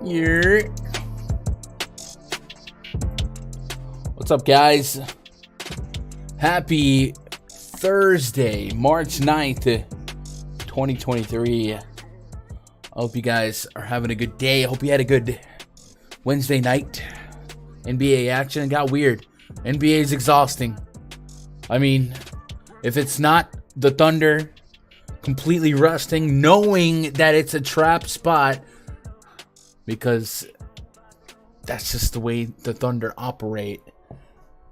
Yeah. What's up, guys? Happy Thursday, March 9th, 2023. I hope you guys are having a good day. I hope you had a good Wednesday night. NBA action got weird. NBA is exhausting. I mean, if it's not the Thunder completely resting, knowing that it's a trap spot, because that's just the way the Thunder operate.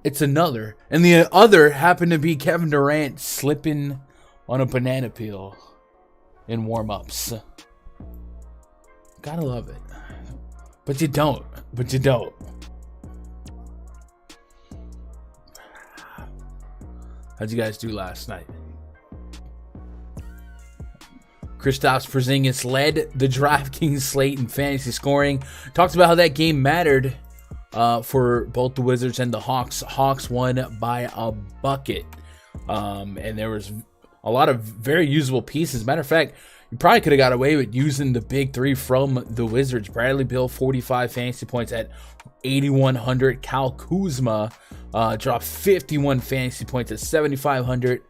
It's another. And the other happened to be Kevin Durant slipping on a banana peel in warm-ups. Gotta love it. But you don't. How'd you guys do last night? Kristaps Porzingis led the DraftKings slate in fantasy scoring. Talked about how that game mattered for both the Wizards and the Hawks. Hawks won by a bucket. And there was a lot of very usable pieces. Matter of fact, you probably could have got away with using the big three from the Wizards. Bradley Beal, 45 fantasy points at 8,100. Kyle Kuzma dropped 51 fantasy points at 7,500.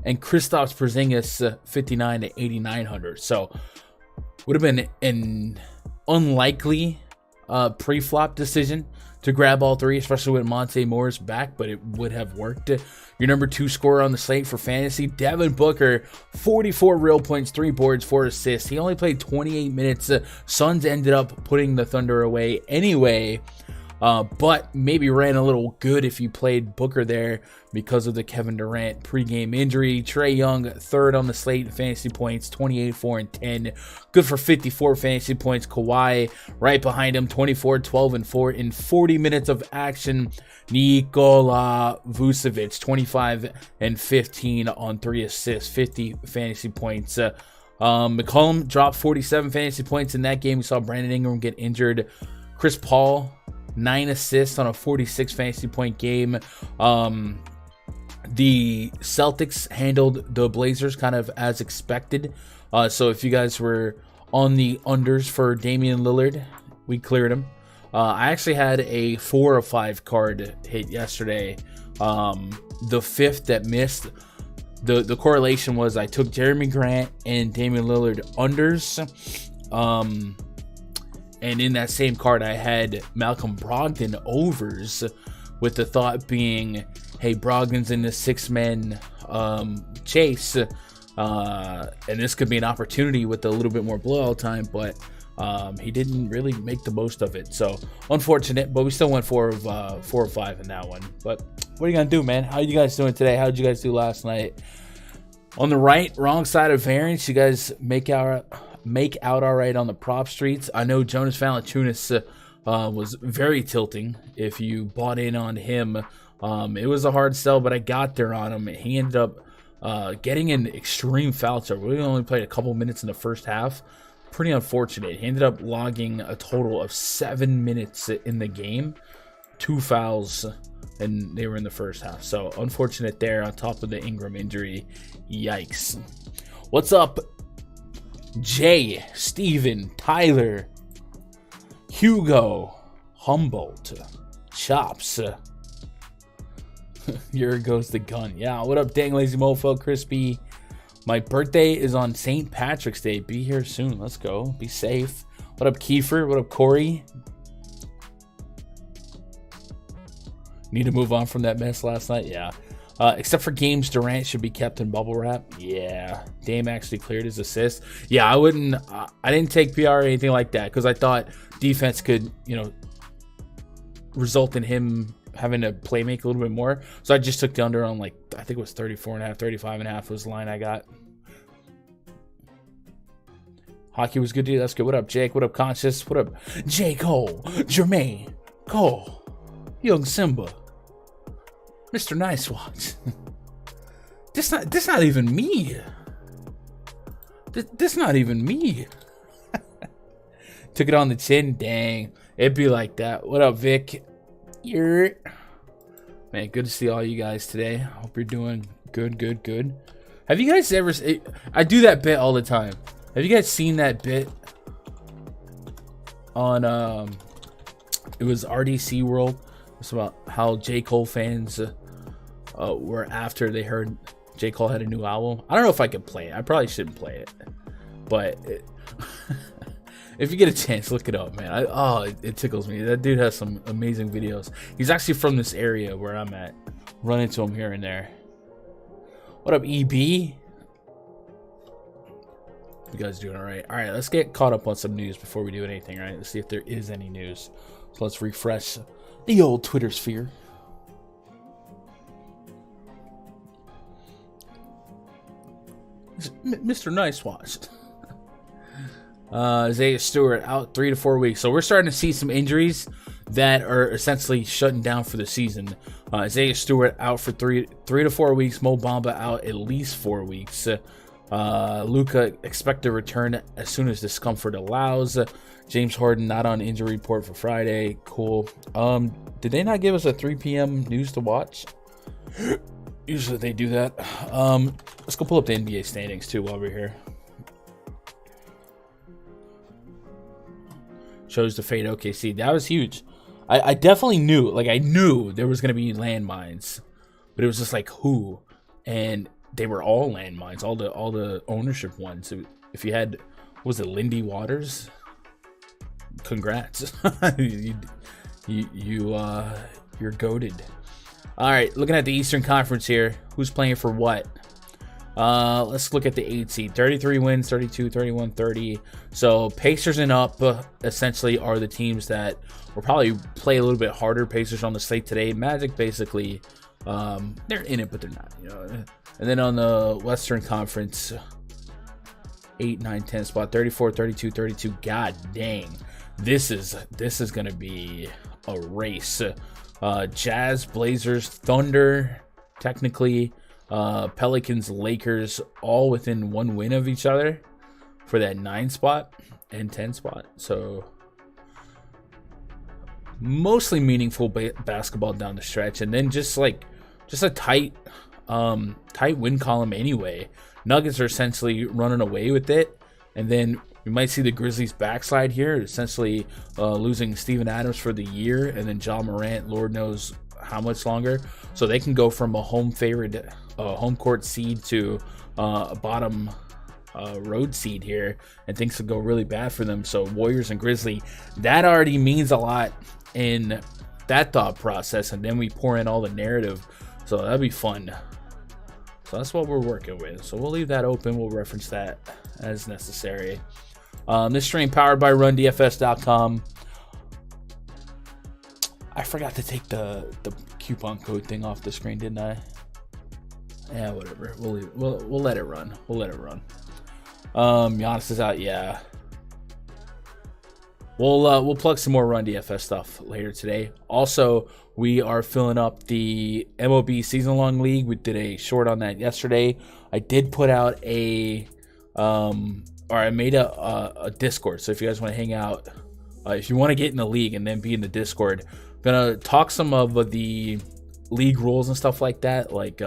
And Kristaps Porzingis, 59 to 8,900. So, would have been an unlikely pre-flop decision to grab all three, especially with Monte Morris back, but it would have worked. Your number 2 scorer on the slate for fantasy, Devin Booker, 44 real points, 3 boards, 4 assists. He only played 28 minutes. Suns ended up putting the Thunder away anyway, but maybe ran a little good if you played Booker there because of the Kevin Durant pregame injury. Trae Young, 3rd on the slate in fantasy points, 28, 4, and 10. Good for 54 fantasy points. Kawhi right behind him, 24, 12, and 4 in 40 minutes of action. Nikola Vucevic, 25 and 15 on 3 assists, 50 fantasy points. McCollum dropped 47 fantasy points in that game. We saw Brandon Ingram get injured. Chris Paul, 9 assists on a 46 fantasy point game. The Celtics handled the Blazers kind of as expected. So if you guys were on the unders for Damian Lillard, we cleared him. I actually had a 4 of 5 card hit yesterday. The 5th that missed, the correlation was I took Jeremy Grant and Damian Lillard unders. And in that same card, I had Malcolm Brogdon overs, with the thought being, hey, Brogdon's in the 6-man chase, and this could be an opportunity with a little bit more blowout time, but he didn't really make the most of it. So unfortunate, but we still went 4 of 5 in that one. But what are you gonna do, man? How are you guys doing today? How did you guys do last night? On the wrong side of variance, you guys make out all right on the prop streets. I know Jonas Valanciunas was very tilting if you bought in on him. It was a hard sell, but I got there on him. He ended up getting an extreme foul trouble. We only played a couple minutes in the first half. Pretty unfortunate. He ended up logging a total of 7 minutes in the game. 2 fouls, and they were in the first half. So unfortunate there on top of the Ingram injury. Yikes. What's up, Jay, Steven, Tyler, Hugo, Humboldt, Chops. Here goes the gun. Yeah, what up, dang lazy mofo, Crispy? My birthday is on St. Patrick's Day. Be here soon. Let's go. Be safe. What up, Kiefer? What up, Corey? Need to move on from that mess last night? Yeah. Except for games, Durant should be kept in bubble wrap. Yeah. Dame actually cleared his assist. Yeah, I didn't take PR or anything like that because I thought defense could, result in him having to play make a little bit more. So I just took the under on, I think it was 34.5, 35.5 was the line I got. Hockey was good to you. That's good. What up, Jake? What up, Conscious? What up, J. Cole, Jermaine, Cole, Young Simba, Mr. Nice Watch. This not even me. This not even me. Took it on the chin. Dang. It'd be like that. What up, Vic? Man, good to see all you guys today. Hope you're doing good. Have you guys ever... I do that bit all the time. Have you guys seen that bit on it was RDC World. It's about how J. Cole fans were after they heard J. Cole had a new album. I don't know if I could play it. I probably shouldn't play it, but if you get a chance, look it up, man. It tickles me. That dude has some amazing videos. He's actually from this area where I'm at. Run into him here and there. What up, EB? You guys doing all right? All right, let's get caught up on some news before we do anything, right? Let's see if there is any news. So let's refresh the old Twitter sphere. Mr. Nice Watch. Isaiah Stewart out 3 to 4 weeks. So we're starting to see some injuries that are essentially shutting down for the season. Isaiah Stewart out for 3 to 4 weeks. Mo Bamba out at least 4 weeks. Luka expect to return as soon as discomfort allows. James Harden not on injury report for Friday. Cool. Did they not give us a 3 p.m. news to watch? Usually they do that. Let's go pull up the NBA standings too while we're here. Chose to fade OKC. That was huge. I definitely knew. Like, I knew there was going to be landmines. But it was just like, who? And they were all landmines. All the ownership ones. So if you had, what was it, Lindy Waters? Congrats. You're goated. All right, looking at the Eastern Conference here. Who's playing for what? Let's look at the 8 seed. 33 wins, 32, 31, 30. So Pacers and up essentially are the teams that will probably play a little bit harder. Pacers on the slate today. Magic basically, they're in it, but they're not. You know. And then on the Western Conference, 8, 9, 10 spot, 34, 32, 32. God dang, this is gonna be a race. Jazz, Blazers, Thunder, technically. Pelicans, Lakers, all within 1 win of each other for that 9 spot and 10 spot. So mostly meaningful basketball down the stretch, and then just a tight win column anyway. Nuggets are essentially running away with it, and then we might see the Grizzlies backslide here, essentially losing Steven Adams for the year, and then Ja Morant, Lord knows how much longer. So they can go from a home court seed to a bottom road seed here, and things could go really bad for them. So Warriors and Grizzly, that already means a lot in that thought process, and then we pour in all the narrative. So that'd be fun. So that's what we're working with. So we'll leave that open. We'll reference that as necessary. This stream powered by RunDFS.com. I forgot to take the coupon code thing off the screen, didn't I? Yeah, whatever. We'll let it run. We'll let it run. Giannis is out. Yeah. We'll plug some more Run DFS stuff later today. Also, we are filling up the MLB season long league. We did a short on that yesterday. I did put out I made a Discord. So if you guys want to hang out, if you want to get in the league and then be in the Discord, I'm gonna talk some of the league rules and stuff like that, like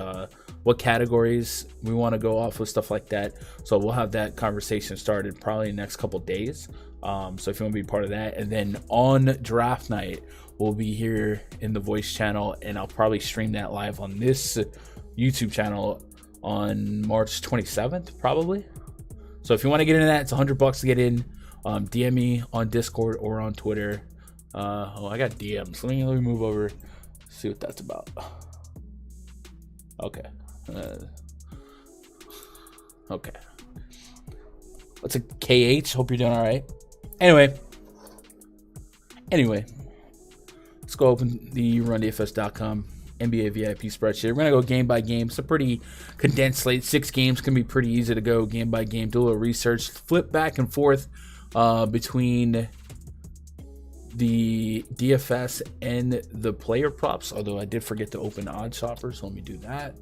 what categories we want to go off with, stuff like that. So we'll have that conversation started probably in the next couple days. So if you want to be part of that, and then on draft night, we'll be here in the voice channel, and I'll probably stream that live on this YouTube channel on March 27th, probably. So if you want to get into that, it's $100 to get in. DM me on Discord or on Twitter. I got DMs. Let me move over, see what that's about. Okay. Okay. What's a KH? Hope you're doing all right. Anyway, let's go open the RunDFS.com NBA VIP spreadsheet. We're going to go game by game. It's a pretty condensed slate. 6 games can be pretty easy to go game by game. Do a little research. Flip back and forth between the DFS and the player props. Although I did forget to open Odd Shopper, so let me do that.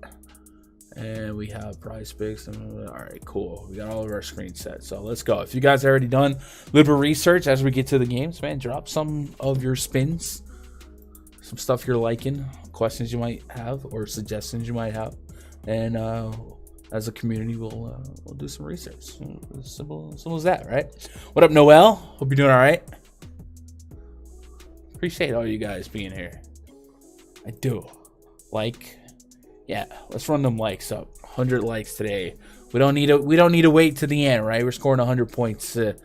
And we have PrizePicks. All right, cool. We got all of our screens set. So let's go. If you guys are already done, little research as we get to the games, man, drop some of your spins, some stuff you're liking, questions you might have, or suggestions you might have. And as a community, we'll do some research. Simple as that, right? What up, Noel? Hope you're doing all right. Appreciate all you guys being here. I do. Yeah, let's run them likes up. 100 likes today. We don't need to wait to the end, right? We're scoring 100 points, and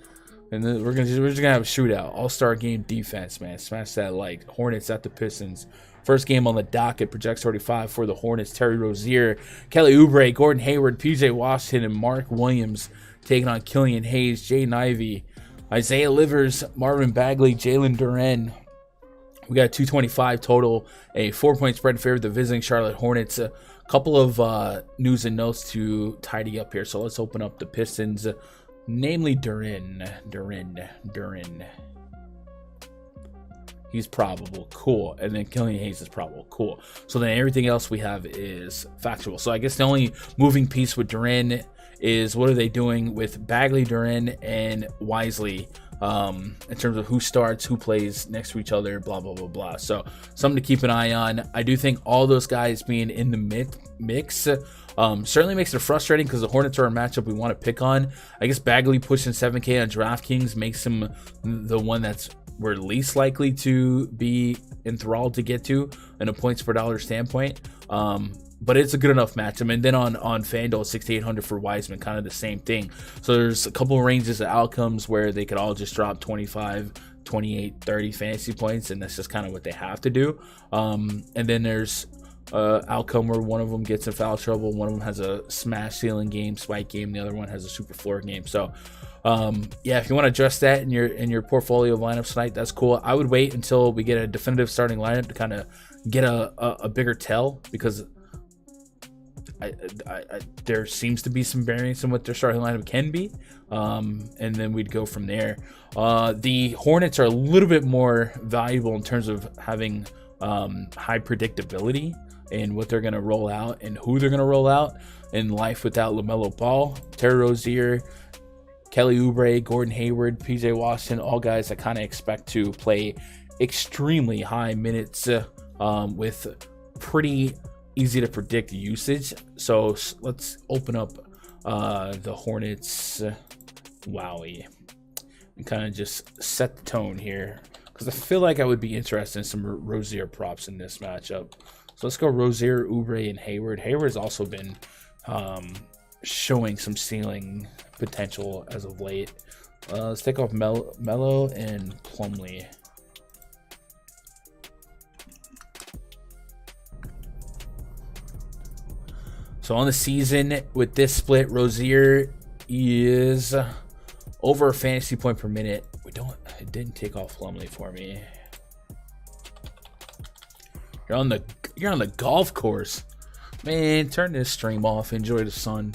then we're just gonna have a shootout. All-star game defense, man. Smash that like. Hornets at the Pistons. First game on the docket. Projects 35 for the Hornets. Terry Rozier, Kelly Oubre, Gordon Hayward, P.J. Washington, and Mark Williams taking on Killian Hayes, Jaden Ivey, Isaiah Livers, Marvin Bagley, Jalen Duren. We got 225 total, a 4-point spread in favor of the visiting Charlotte Hornets. A couple of news and notes to tidy up here. So let's open up the Pistons, namely Duren. He's probable. Cool. And then Killian Hayes is probable. Cool. So then everything else we have is factual. So I guess the only moving piece with Duren is what are they doing with Bagley, Duren, and Wisely in terms of who starts, who plays next to each other, blah, blah, blah, blah. So something to keep an eye on. I do think all those guys being in the mix certainly makes it frustrating because the Hornets are a matchup we want to pick on. I guess Bagley pushing 7K on DraftKings makes him the one that's we're least likely to be enthralled to get to in a points per dollar standpoint. But it's a good enough matchup. And then on FanDuel, 6,800 for Wiseman, kind of the same thing. So there's a couple of ranges of outcomes where they could all just drop 25, 28, 30 fantasy points, and that's just kind of what they have to do. And then there's outcome where one of them gets in foul trouble, one of them has a smash ceiling game, spike game, the other one has a super floor game. So yeah, if you want to adjust that in your portfolio of lineups tonight, that's cool. I would wait until we get a definitive starting lineup to kind of get a bigger tell, because there seems to be some variance in what their starting lineup can be, and then we'd go from there. The Hornets are a little bit more valuable in terms of having high predictability in what they're going to roll out and who they're going to roll out in life without LaMelo Ball, Terry Rozier, Kelly Oubre, Gordon Hayward, P.J. Washington, all guys I kind of expect to play extremely high minutes with pretty easy to predict usage. So let's open up the Hornets Wowie and kind of just set the tone here, because I feel like I would be interested in some Rozier props in this matchup. So let's go Rozier, Oubre, and Hayward. Hayward's also been showing some ceiling potential as of late. Let's take off Melo and Plumlee. So on the season with this split, Rozier is over a fantasy point per minute. It didn't take off Plumlee for me. You're on the golf course, man. Turn this stream off. Enjoy the sun.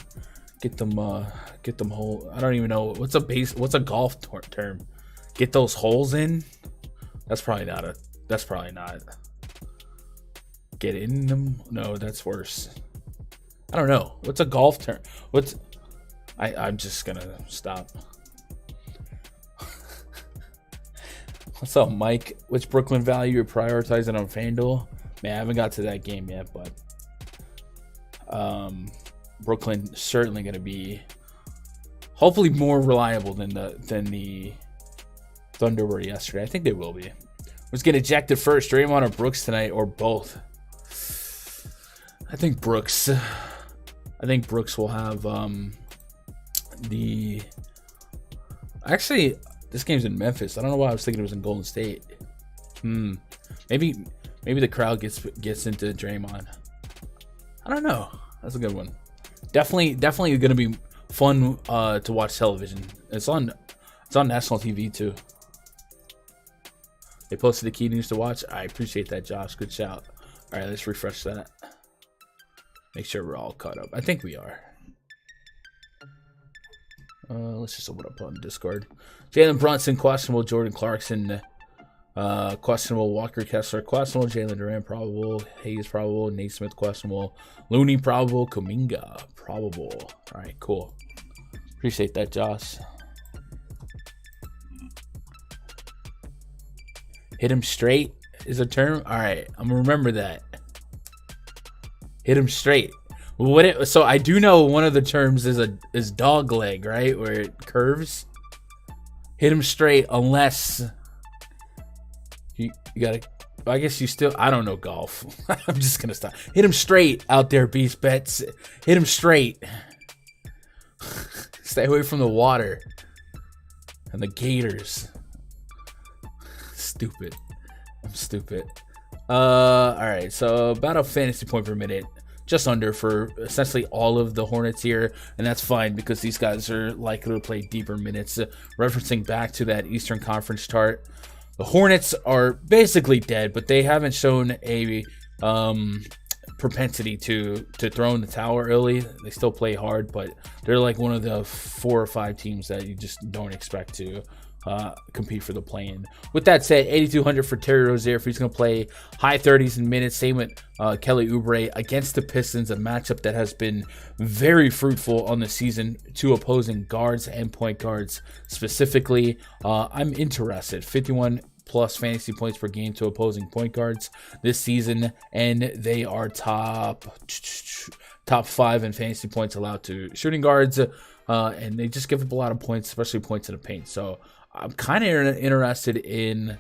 Get them hole. I don't even know what's a golf term. Get those holes in. That's probably not. Get in them. No, that's worse. I don't know. What's a golf term? I'm just gonna stop. What's up, Mike? Which Brooklyn value you're prioritizing on FanDuel? Man, I haven't got to that game yet, but Brooklyn certainly gonna be hopefully more reliable than the Thunder were yesterday. I think they will be. Let's get ejected first. Draymond or Brooks tonight, or both? I think Brooks will have actually, this game's in Memphis. I don't know why I was thinking it was in Golden State. Maybe the crowd gets into Draymond. I don't know. That's a good one. Definitely going to be fun to watch television. It's on national TV too. They posted the key news to watch. I appreciate that, Josh. Good shout. All right, let's refresh that. Make sure we're all caught up. I think we are. Let's just open up on Discord. Jalen Brunson, questionable. Jordan Clarkson, questionable. Walker Kessler, questionable. Jalen Duran, probable. Hayes, probable. Naismith, questionable. Looney, probable. Kuminga, probable. All right, cool. Appreciate that, Josh. Hit him straight is a term. All right, I'm gonna remember that. Hit him straight. So I do know one of the terms is dog leg, right? Where it curves. Hit him straight unless You gotta. I guess you still. I don't know golf. I'm just gonna stop. Hit him straight out there, Beast Bets. Hit him straight. Stay away from the water and the gators. Stupid. I'm stupid. All right. So about a fantasy point per minute. Just under for essentially all of the Hornets here, and that's fine because these guys are likely to play deeper minutes. Referencing back to that Eastern Conference chart, the Hornets are basically dead, but they haven't shown a propensity to throw in the towel early. They still play hard, but they're like one of the 4 or 5 teams that you just don't expect to compete for the play-in. With that said, 8,200 for Terry Rozier if he's going to play high 30s in minutes. Same with Kelly Oubre against the Pistons, a matchup that has been very fruitful on the season to opposing guards and point guards specifically. I'm interested. 51 plus fantasy points per game to opposing point guards this season, and they are top 5 in fantasy points allowed to shooting guards, and they just give up a lot of points, especially points in the paint. So I'm kind of interested in.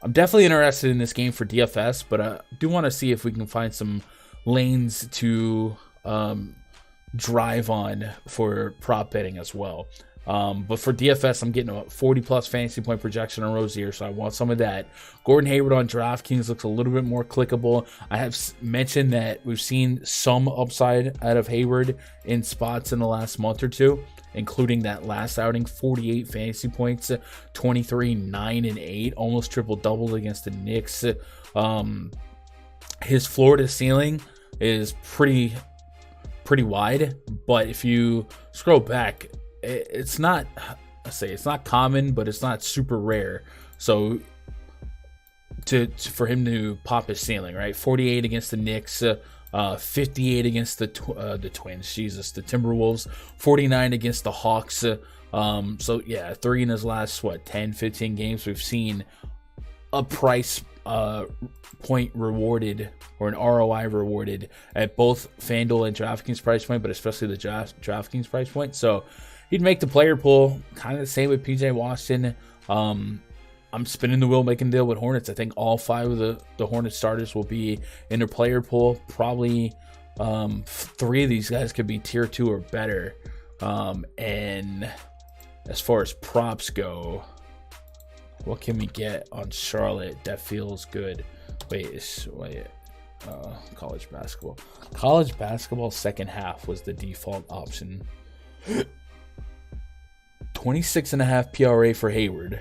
I'm definitely interested in this game for DFS, but I do want to see if we can find some lanes to drive on for prop betting as well. But for DFS, I'm getting a 40 plus fantasy point projection on Rozier, so I want some of that. Gordon Hayward on DraftKings looks a little bit more clickable. I have mentioned that we've seen some upside out of Hayward in spots in the last month or two, including that last outing, 48 fantasy points, 23, 9, and 8, almost triple-doubled against the Knicks. His floor to ceiling is pretty wide, but if you scroll back, it's not common, but it's not super rare. So for him to pop his ceiling, right? 48 against the Knicks, 58 against the Twins, the Timberwolves, 49 against the Hawks. So yeah, 3 in his last 10, 15 games, we've seen a price point rewarded, or an ROI rewarded at both FanDuel and DraftKings price point, but especially the DraftKings price point. So he'd make the player pool, kind of the same with PJ Washington. I'm spinning the wheel, making a deal with Hornets. I think all 5 of the Hornets starters will be in their player pool. Probably 3 of these guys could be tier 2 or better. And as far as props go, what can we get on Charlotte that feels good? College basketball. College basketball second half was the default option. 26.5 PRA for Hayward.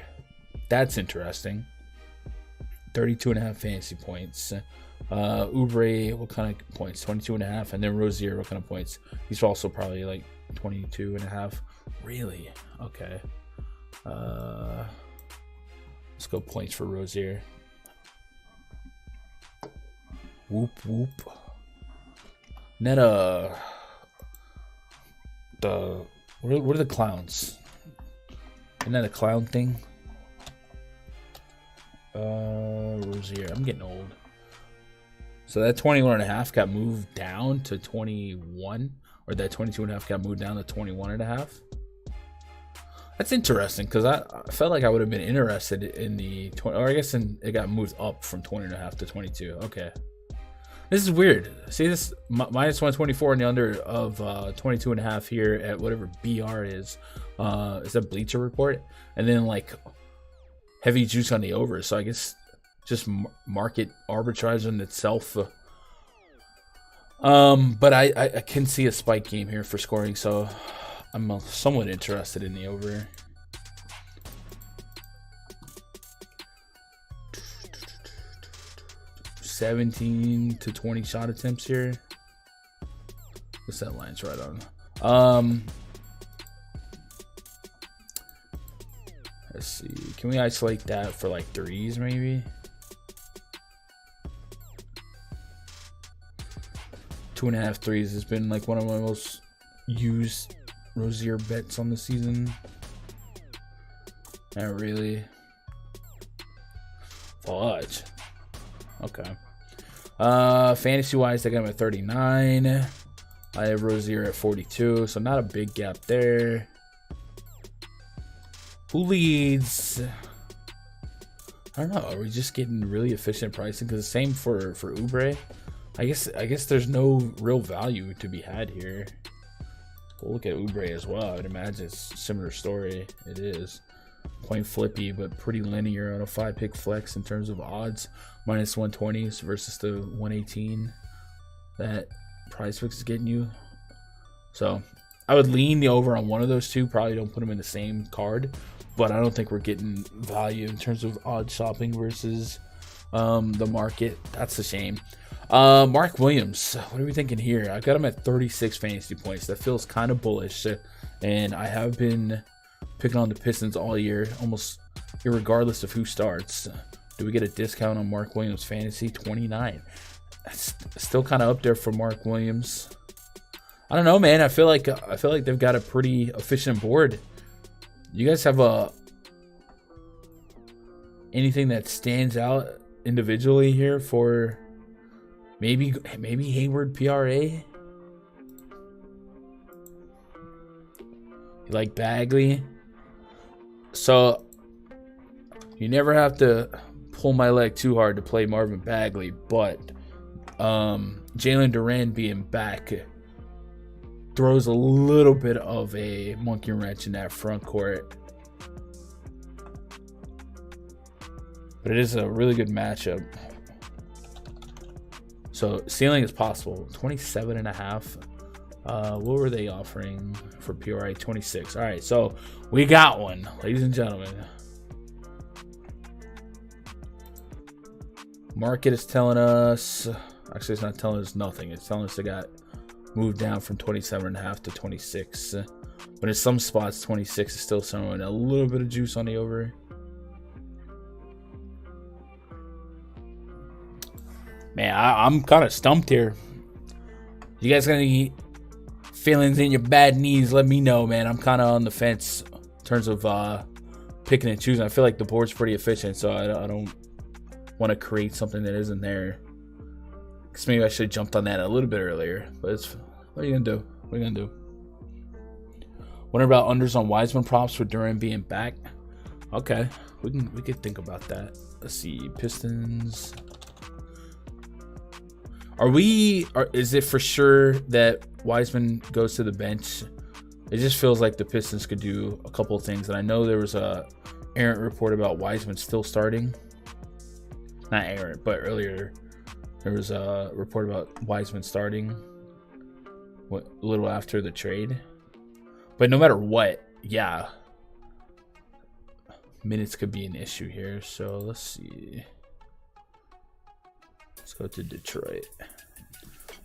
That's interesting. 32.5 fantasy points. Oubre, what kind of points? 22.5. And then Rozier, what kind of points? He's also probably like 22.5. Really? Okay. Let's go points for Rozier. Whoop whoop. Netta. What are the clowns? Isn't that a clown thing? Rozier. I'm getting old. So that 21.5 got moved down to 21, or that 22.5 got moved down to 21.5. That's interesting because I felt like I would have been interested in the 20, or I guess it got moved up from 20.5 to 22. Okay. This is weird. See this minus 124 in the under of 22.5 here at whatever BR is. Is that Bleacher Report? And then like heavy juice on the over. So I guess just market arbitrage in itself. But I can see a spike game here for scoring. So I'm somewhat interested in the over. $17 to 20 shot attempts here. What's that line's right on? Let's see. Can we isolate that for like threes maybe? 2.5 threes has been like one of my most used Rozier bets on the season. Not really. Fudge. Okay. Fantasy wise, I got him at 39. I have Rozier at 42, so not a big gap there. Who leads? I don't know. Are we just getting really efficient pricing? Because the same for Oubre. I guess there's no real value to be had here. We'll look at Oubre as well. I'd imagine it's a similar story. It is point flippy, but pretty linear on a 5-pick flex in terms of odds. Minus 120s versus the 118 that PrizePicks is getting you. So I would lean the over on one of those two. Probably don't put them in the same card, but I don't think we're getting value in terms of odd shopping versus the market. That's a shame. Mark Williams, what are we thinking here? I got him at 36 fantasy points. That feels kind of bullish, and I have been picking on the Pistons all year, almost irregardless of who starts. Do we get a discount on Mark Williams fantasy? 29. That's still kind of up there for Mark Williams. I don't know, man. I feel like they've got a pretty efficient board. You guys have anything that stands out individually here for maybe Hayward PRA? You like Bagley? So you never have to pull my leg too hard to play Marvin Bagley, but Jalen Duren being back throws a little bit of a monkey wrench in that front court. But it is a really good matchup. So ceiling is possible. 27.5. What were they offering for PRA? 26. All right, so we got one, ladies and gentlemen. Market is telling us, actually it's not telling us nothing. It's telling us they got moved down from 27.5 to 26. But in some spots, 26 is still showing a little bit of juice on the over. Man, I'm kind of stumped here. You guys got any feelings in your bad knees? Let me know, man. I'm kind of on the fence in terms of picking and choosing. I feel like the board's pretty efficient, so I don't want to create something that isn't there. Because maybe I should have jumped on that a little bit earlier. But what are you going to do? What are you going to do? Wonder about unders on Wiseman props for Duren being back. Okay, we could think about that. Let's see. Pistons. Is it for sure that Wiseman goes to the bench? It just feels like the Pistons could do a couple of things. And I know there was a errant report about Wiseman still starting. Not errant, but earlier there was a report about Wiseman starting a little after the trade. But no matter what, yeah, minutes could be an issue here. So let's see. Let's go to Detroit.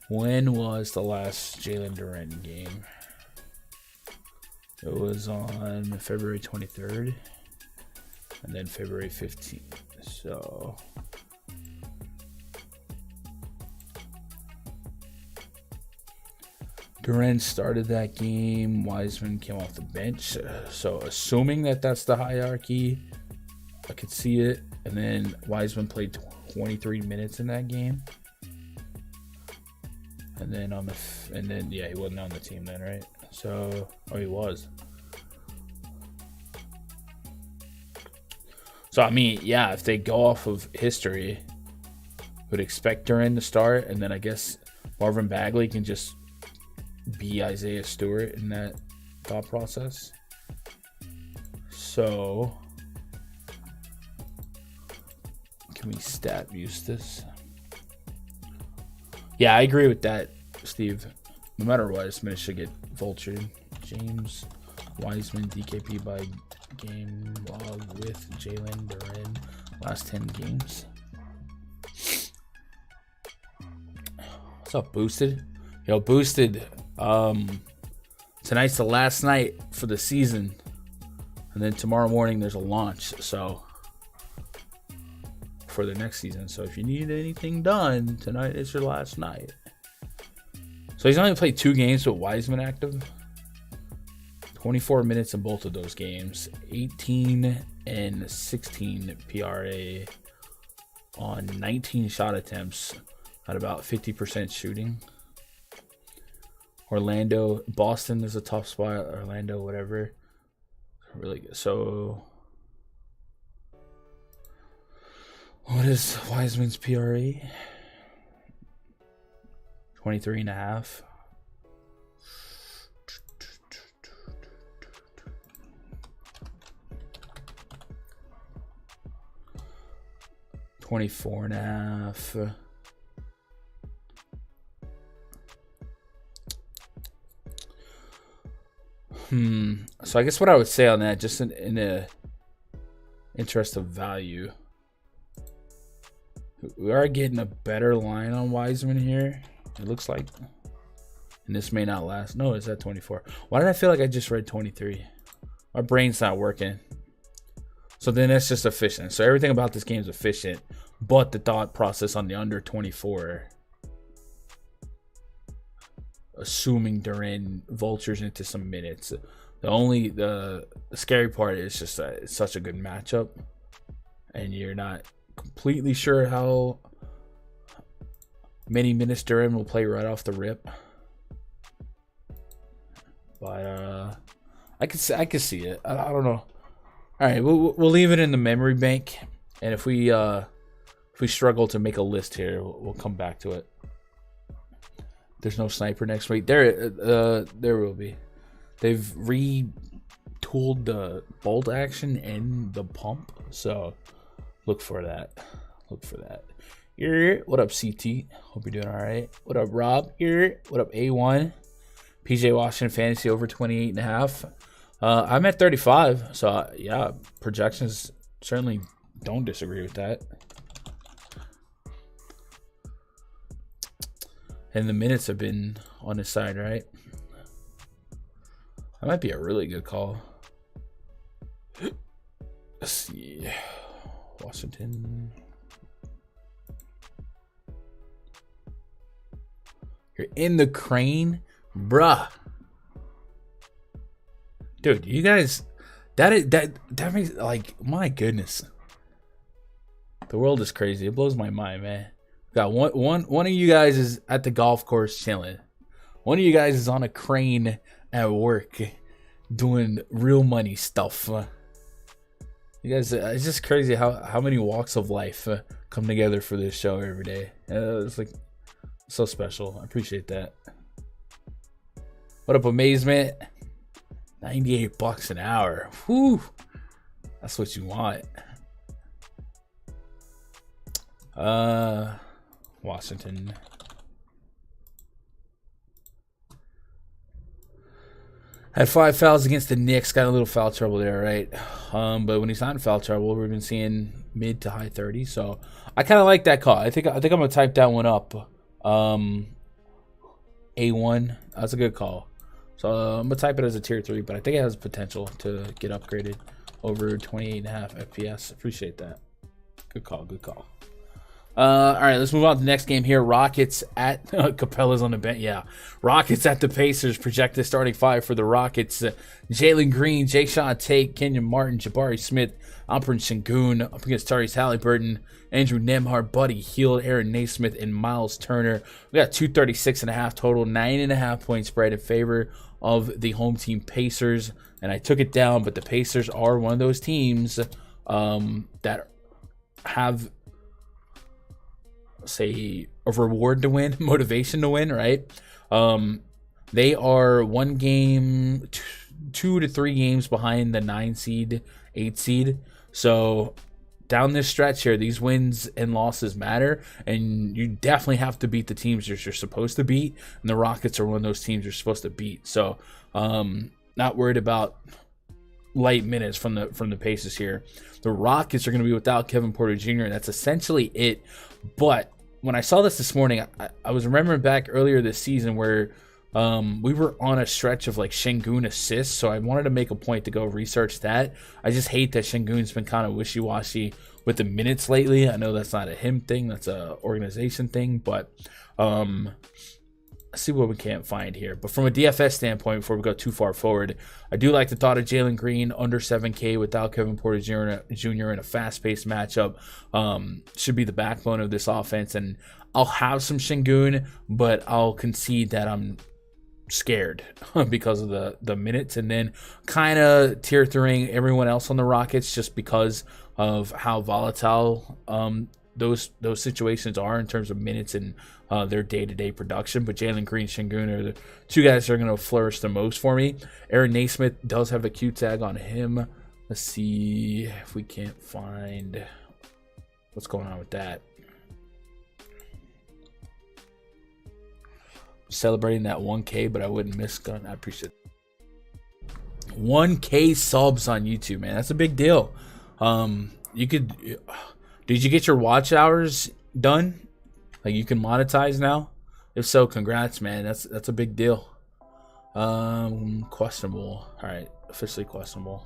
When was the last Jalen Duren game? It was on February 23rd and then February 15th. So Duren started that game. Wiseman came off the bench. So assuming that that's the hierarchy, I could see it. And then Wiseman played 23 minutes in that game. And then yeah, he wasn't on the team then, right? So, he was. So I mean, yeah, if they go off of history, would expect Duren to start, and then I guess Marvin Bagley can just be Isaiah Stewart in that thought process. So can we stat use this? Yeah, I agree with that, Steve. No matter what, Smith should get vultured. James Wiseman, DKP by game log with Jalen Duren. Last 10 games. What's up, Boosted? Yo, Boosted. Tonight's the last night for the season. And then tomorrow morning there's a launch. So for the next season. So if you need anything done, tonight is your last night. So he's only played 2 games with Wiseman active. 24 minutes in both of those games. 18 and 16 PRA on 19 shot attempts at about 50% shooting. Boston is a tough spot. Orlando, whatever. Really good. So What is Wiseman's PRE? 23.5. $24.5. So I guess what I would say on that, just in the interest of value, we are getting a better line on Wiseman here. It looks like, and this may not last. No, it's at 24. Why did I feel like I just read 23? My brain's not working. So then it's just efficient. So everything about this game is efficient, but the thought process on the under 24, assuming Duran vultures into some minutes. The scary part is just that it's such a good matchup, and you're not completely sure how many minutes Duran will play right off the rip. But I can see it. I don't know. All right, we'll leave it in the memory bank, and if we struggle to make a list here, we'll come back to it. There's no sniper next week. There will be. They've retooled the bolt action and the pump, so look for that. What up, CT? Hope you're doing all right. What up, Rob? What up, A1? PJ Washington fantasy over 28.5. I'm at 35, so yeah, projections certainly don't disagree with that. And the minutes have been on his side, right? That might be a really good call. Let's see. Washington. You're in the crane? Bruh. Dude, you guys, that makes, like, my goodness. The world is crazy. It blows my mind, man. Got one of you guys is at the golf course chilling. One of you guys is on a crane at work doing real money stuff. You guys, it's just crazy how many walks of life come together for this show every day. It's like so special. I appreciate that. What up, Amazement? $98 an hour. Whew. That's what you want. Washington. Had 5 fouls against the Knicks. Got a little foul trouble there, right? But when he's not in foul trouble, we've been seeing mid to high 30s. So I kind of like that call. I think I'm gonna type that one up. A1. That's a good call. So I'm gonna type it as a tier 3, but I think it has potential to get upgraded over 28.5 FPS. Appreciate that. Good call. All right, let's move on to the next game here. Rockets at Capella's on the bench. Yeah, Rockets at the Pacers. Projected starting 5 for the Rockets: Jalen Green, Jayshawn Tate, Kenyon Martin, Jabari Smith, Alperen Sengun. Up against Tyrese Halliburton, Andrew Nembhard, Buddy Hield, Aaron Naismith, and Miles Turner. We got 236.5 total, 9.5 point spread in favor of the home team Pacers. And I took it down, but the Pacers are one of those teams that have, say, a reward to win, motivation to win, right? They are 1 game, 2 to 3 games behind the 9 seed, 8 seed. So down this stretch here, these wins and losses matter, and you definitely have to beat the teams you're supposed to beat, and the Rockets are one of those teams you're supposed to beat. So not worried about light minutes from the Pacers here. The Rockets are going to be without Kevin Porter Jr., and that's essentially it. But when I saw this morning, I was remembering back earlier this season where we were on a stretch of like Sengun assists, so I wanted to make a point to go research that. I just hate that Sengun's been kind of wishy-washy with the minutes lately. I know that's not a him thing, that's a organization thing, but let's see what we can't find here. But from a DFS standpoint, before we go too far forward, I do like the thought of Jalen Green under 7K without Kevin Porter Jr. in a fast-paced matchup. Should be the backbone of this offense, and I'll have some Sengun, but I'll concede that I'm scared because of the minutes, and then kind of tier 3ing everyone else on the Rockets just because of how volatile those situations are in terms of minutes and their day-to-day production. But Jalen Green, Şengün are the two guys that are going to flourish the most for me. Aaron Naismith does have a Q tag on him. Let's see if we can't find what's going on with that. Celebrating that 1K, but I wouldn't miss gun. I appreciate it. 1K subs on YouTube, man. That's a big deal. Did you get your watch hours done? Like, you can monetize now? If so, congrats, man. That's a big deal. Questionable. All right, officially questionable.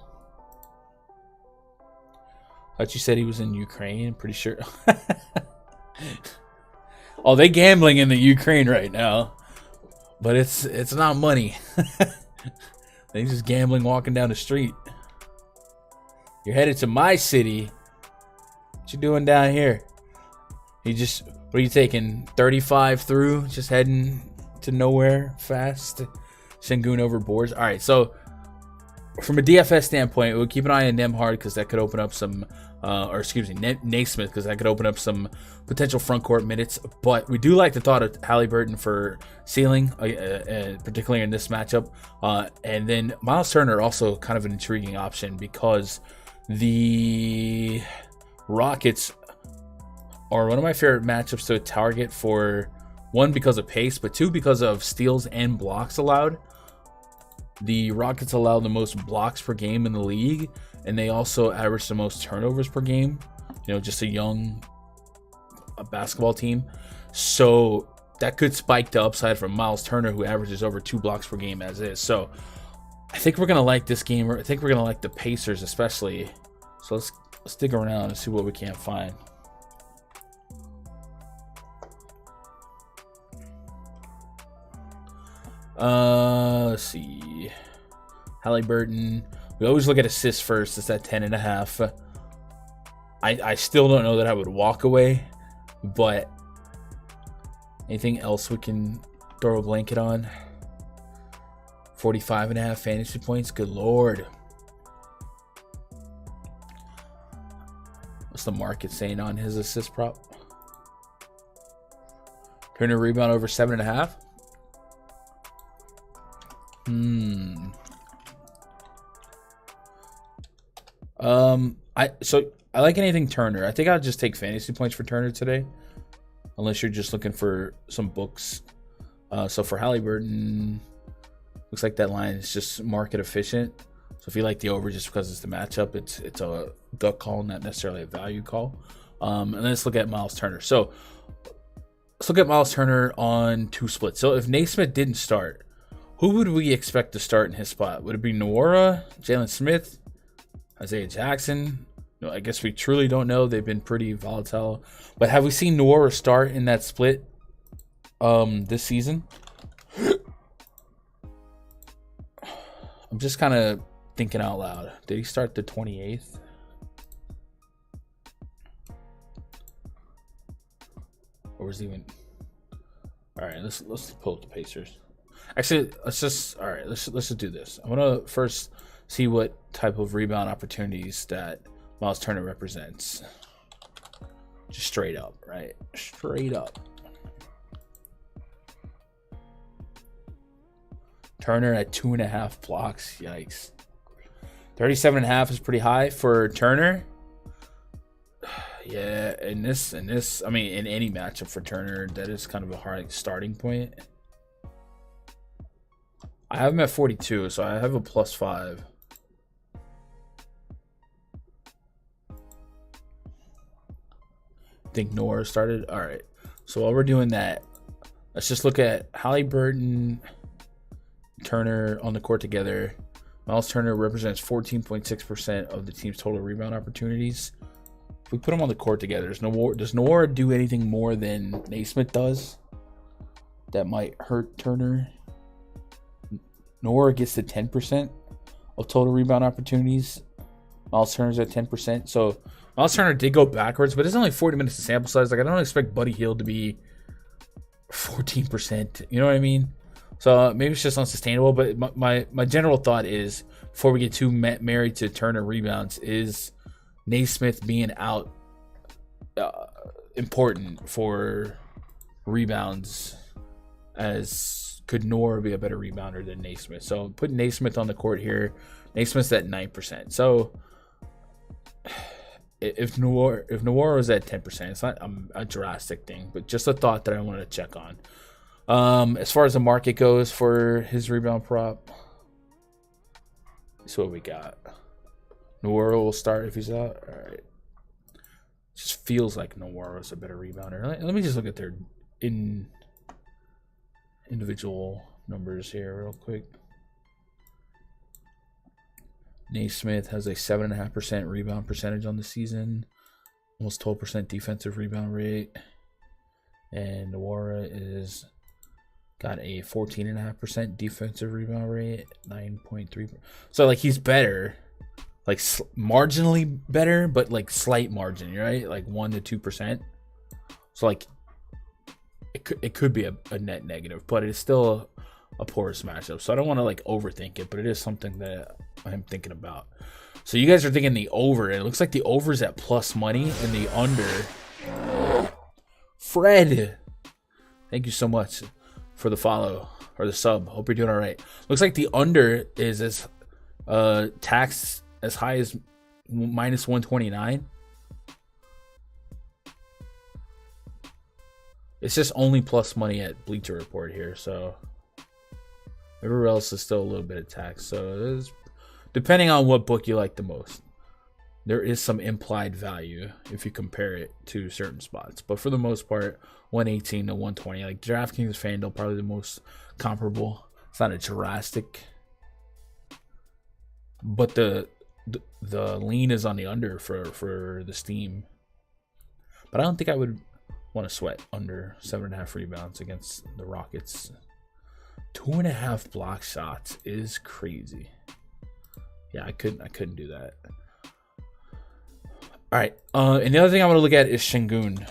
Thought you said he was in Ukraine. Pretty sure. Oh, they gambling in the Ukraine right now. But it's not money. They just gambling walking down the street. You're headed to my city. What you doing down here? What are you taking? 35 through? Just heading to nowhere fast? Şengün over boards. All right, so from a DFS standpoint, we'll keep an eye on Nembhard because that could open up some, Naismith, because that could open up some potential front court minutes. But we do like the thought of Halliburton for ceiling, particularly in this matchup. And then Miles Turner also kind of an intriguing option because the Rockets are one of my favorite matchups to target for, one, because of pace, but two, because of steals and blocks allowed. The Rockets allow the most blocks per game in the league, and they also average the most turnovers per game. Just a young basketball team. So that could spike the upside from Miles Turner, who averages over 2 blocks per game as is. So I think we're going to like this game. I think we're going to like the Pacers especially. So let's stick around and see what we can find. Let's see. Halliburton. We always look at assists first. It's at 10.5. I still don't know that I would walk away, but anything else we can throw a blanket on? 45.5 fantasy points. Good Lord. What's the market saying on his assist prop? Turner rebound over 7.5. I like anything Turner. I think I'll just take fantasy points for Turner today, unless you're just looking for some books. So for Halliburton, looks like that line is just market efficient. So if you like the over just because it's the matchup, it's a gut call, not necessarily a value call. And then let's look at Miles Turner. So let's look at Miles Turner on 2 splits. So if Naismith didn't start, who would we expect to start in his spot? Would it be Nwora, Jalen Smith, Isaiah Jackson? No, I guess we truly don't know. They've been pretty volatile. But have we seen Nwora start in that split this season? I'm just kind of thinking out loud. Did he start the 28th? Or was he even... All right, let's pull up the Pacers. Actually, let's just do this. I want to first see what type of rebound opportunities that Miles Turner represents. Just straight up, right? Straight up. Turner at 2.5 blocks. Yikes. 37.5 is pretty high for Turner. Yeah, in any matchup for Turner, that is kind of a hard starting point. I have him at 42, so I have a +5. I think Nwora started. All right. So while we're doing that, let's just look at Halliburton, Turner on the court together. Miles Turner represents 14.6% of the team's total rebound opportunities. If we put them on the court together, does Nwora do anything more than Naismith does that might hurt Turner? Nwora gets to 10% of total rebound opportunities. Miles Turner's at 10%. So Miles Turner did go backwards, but it's only 40 minutes of sample size. Like, I don't expect Buddy Hield to be 14%. You know what I mean? So maybe it's just unsustainable. But my general thought is, before we get too married to Turner rebounds, is Naismith being out important for rebounds as could Noor be a better rebounder than Naismith. So put Naismith on the court here. Naismith's at 9%. So if Noor was at 10%, it's not a drastic thing, but just a thought that I wanted to check on. As far as the market goes for his rebound prop, that's what we got. Noor will start if he's out. All right. Just feels like Noir was a better rebounder. Let me just look at their individual numbers here real quick. Naismith has a 7.5% rebound percentage on the season, almost 12% defensive rebound rate, and Noir is got a 14.5% defensive rebound rate, 9.3. So like he's better. Like marginally better, but like slight margin, right? Like 1 to 2%. So like it could be a net negative, but it's still a porous matchup. So I don't want to like overthink it, but it is something that I'm thinking about. So you guys are thinking the over. It looks like the over is at plus money and the under. Fred, thank you so much for the follow or the sub. Hope you're doing all right. Looks like the under is as tax as high as minus 129. It's just only plus money at Bleacher Report here, so everywhere else is still a little bit of tax. So it is, depending on what book you like the most, there is some implied value if you compare it to certain spots. But for the most part, 118 to 120, like DraftKings, FanDuel, probably the most comparable. It's not a drastic, but the lean is on the under for the Steam. But I don't think I would want to sweat under 7.5 rebounds against the Rockets. 2.5 block shots is crazy. Yeah, I couldn't do that. All right. And the other thing I want to look at is Şengün.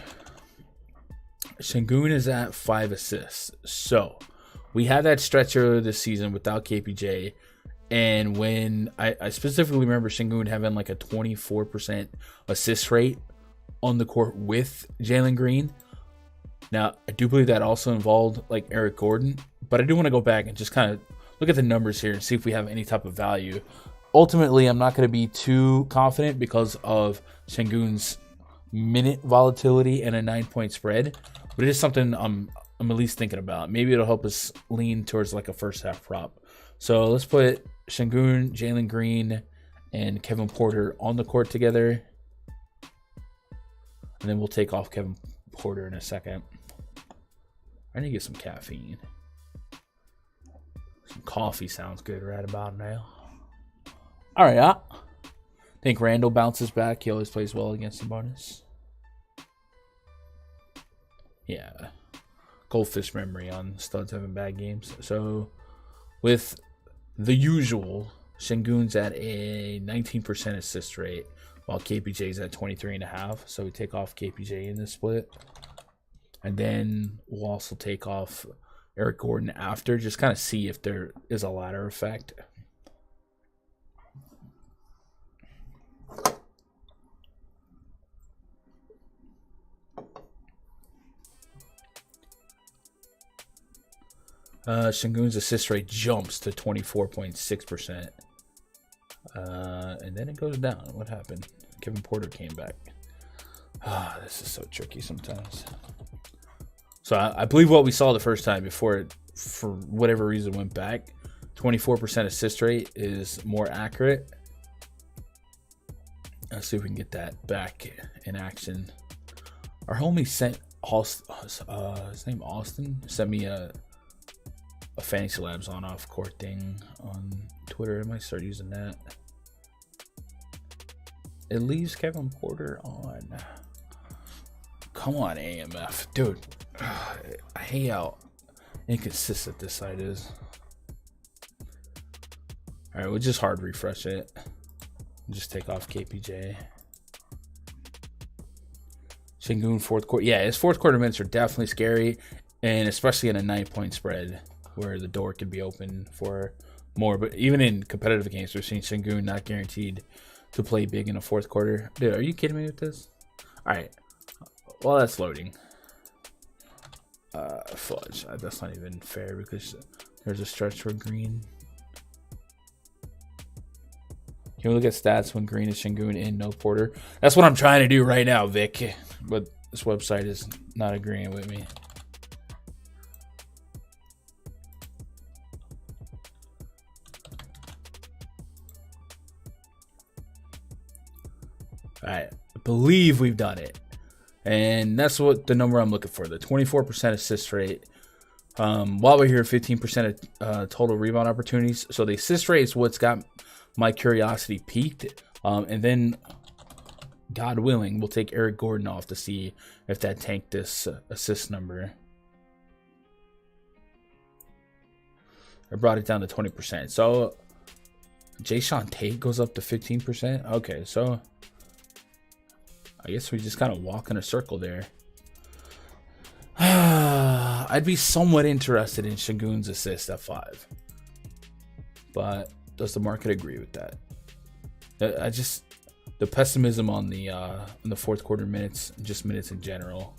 Şengün is at 5 assists. So we had that stretch earlier this season without KPJ. And when I specifically remember Şengün having like a 24% assist rate on the court with Jalen Green. Now, I do believe that also involved like Eric Gordon, but I do want to go back and just kind of look at the numbers here and see if we have any type of value. Ultimately, I'm not going to be too confident because of Şengün's minute volatility and a 9-point spread, but it is something I'm at least thinking about. Maybe it'll help us lean towards like a first half prop. So let's put Şengün, Jalen Green, and Kevin Porter on the court together. And then we'll take off Kevin Porter in a second. I need to get some caffeine. Some coffee sounds good right about now. All right, I think Randall bounces back. He always plays well against the bonus. Yeah. Goldfish memory on studs having bad games. So with the usual, Şengün's at a 19% assist rate, while KPJ's at 23.5. So we take off KPJ in this split. And then we'll also take off Eric Gordon after, just kind of see if there is a ladder effect. Şengün's assist rate jumps to 24.6%. And then it goes down. What happened? Kevin Porter came back. This is so tricky sometimes. So I believe what we saw the first time before it, for whatever reason, went back. 24% assist rate is more accurate. Let's see if we can get that back in action. Our homie sent his name Austin sent me a Fantasy Labs on-off court thing on Twitter. I might start using that. It leaves Kevin Porter on. Come on, AMF. Dude, I hate how inconsistent this site is. All right, we'll just hard refresh it. Just take off KPJ. Şengün fourth quarter. Yeah, his fourth quarter minutes are definitely scary, and especially in a 9-point spread where the door could be open for more. But even in competitive games, we're seeing Şengün not guaranteed to play big in the fourth quarter. Dude, are you kidding me with this? All right. Well, that's loading. Fudge. That's not even fair because there's a stretch for Green. Can we look at stats when Green is Şengün and no Porter? That's what I'm trying to do right now, Vic. But this website is not agreeing with me. All right, I believe we've done it. And that's what the number I'm looking for, the 24% assist rate. While we're here, 15% of total rebound opportunities. So the assist rate is what's got my curiosity peaked. And then, God willing, we'll take Eric Gordon off to see if that tanked this assist number. I brought it down to 20%. So Jason Tate goes up to 15%. Okay, so I guess we just kind of walk in a circle there. I'd be somewhat interested in Şengün's assist at 5. But does the market agree with that? The pessimism on the fourth quarter minutes, just minutes in general,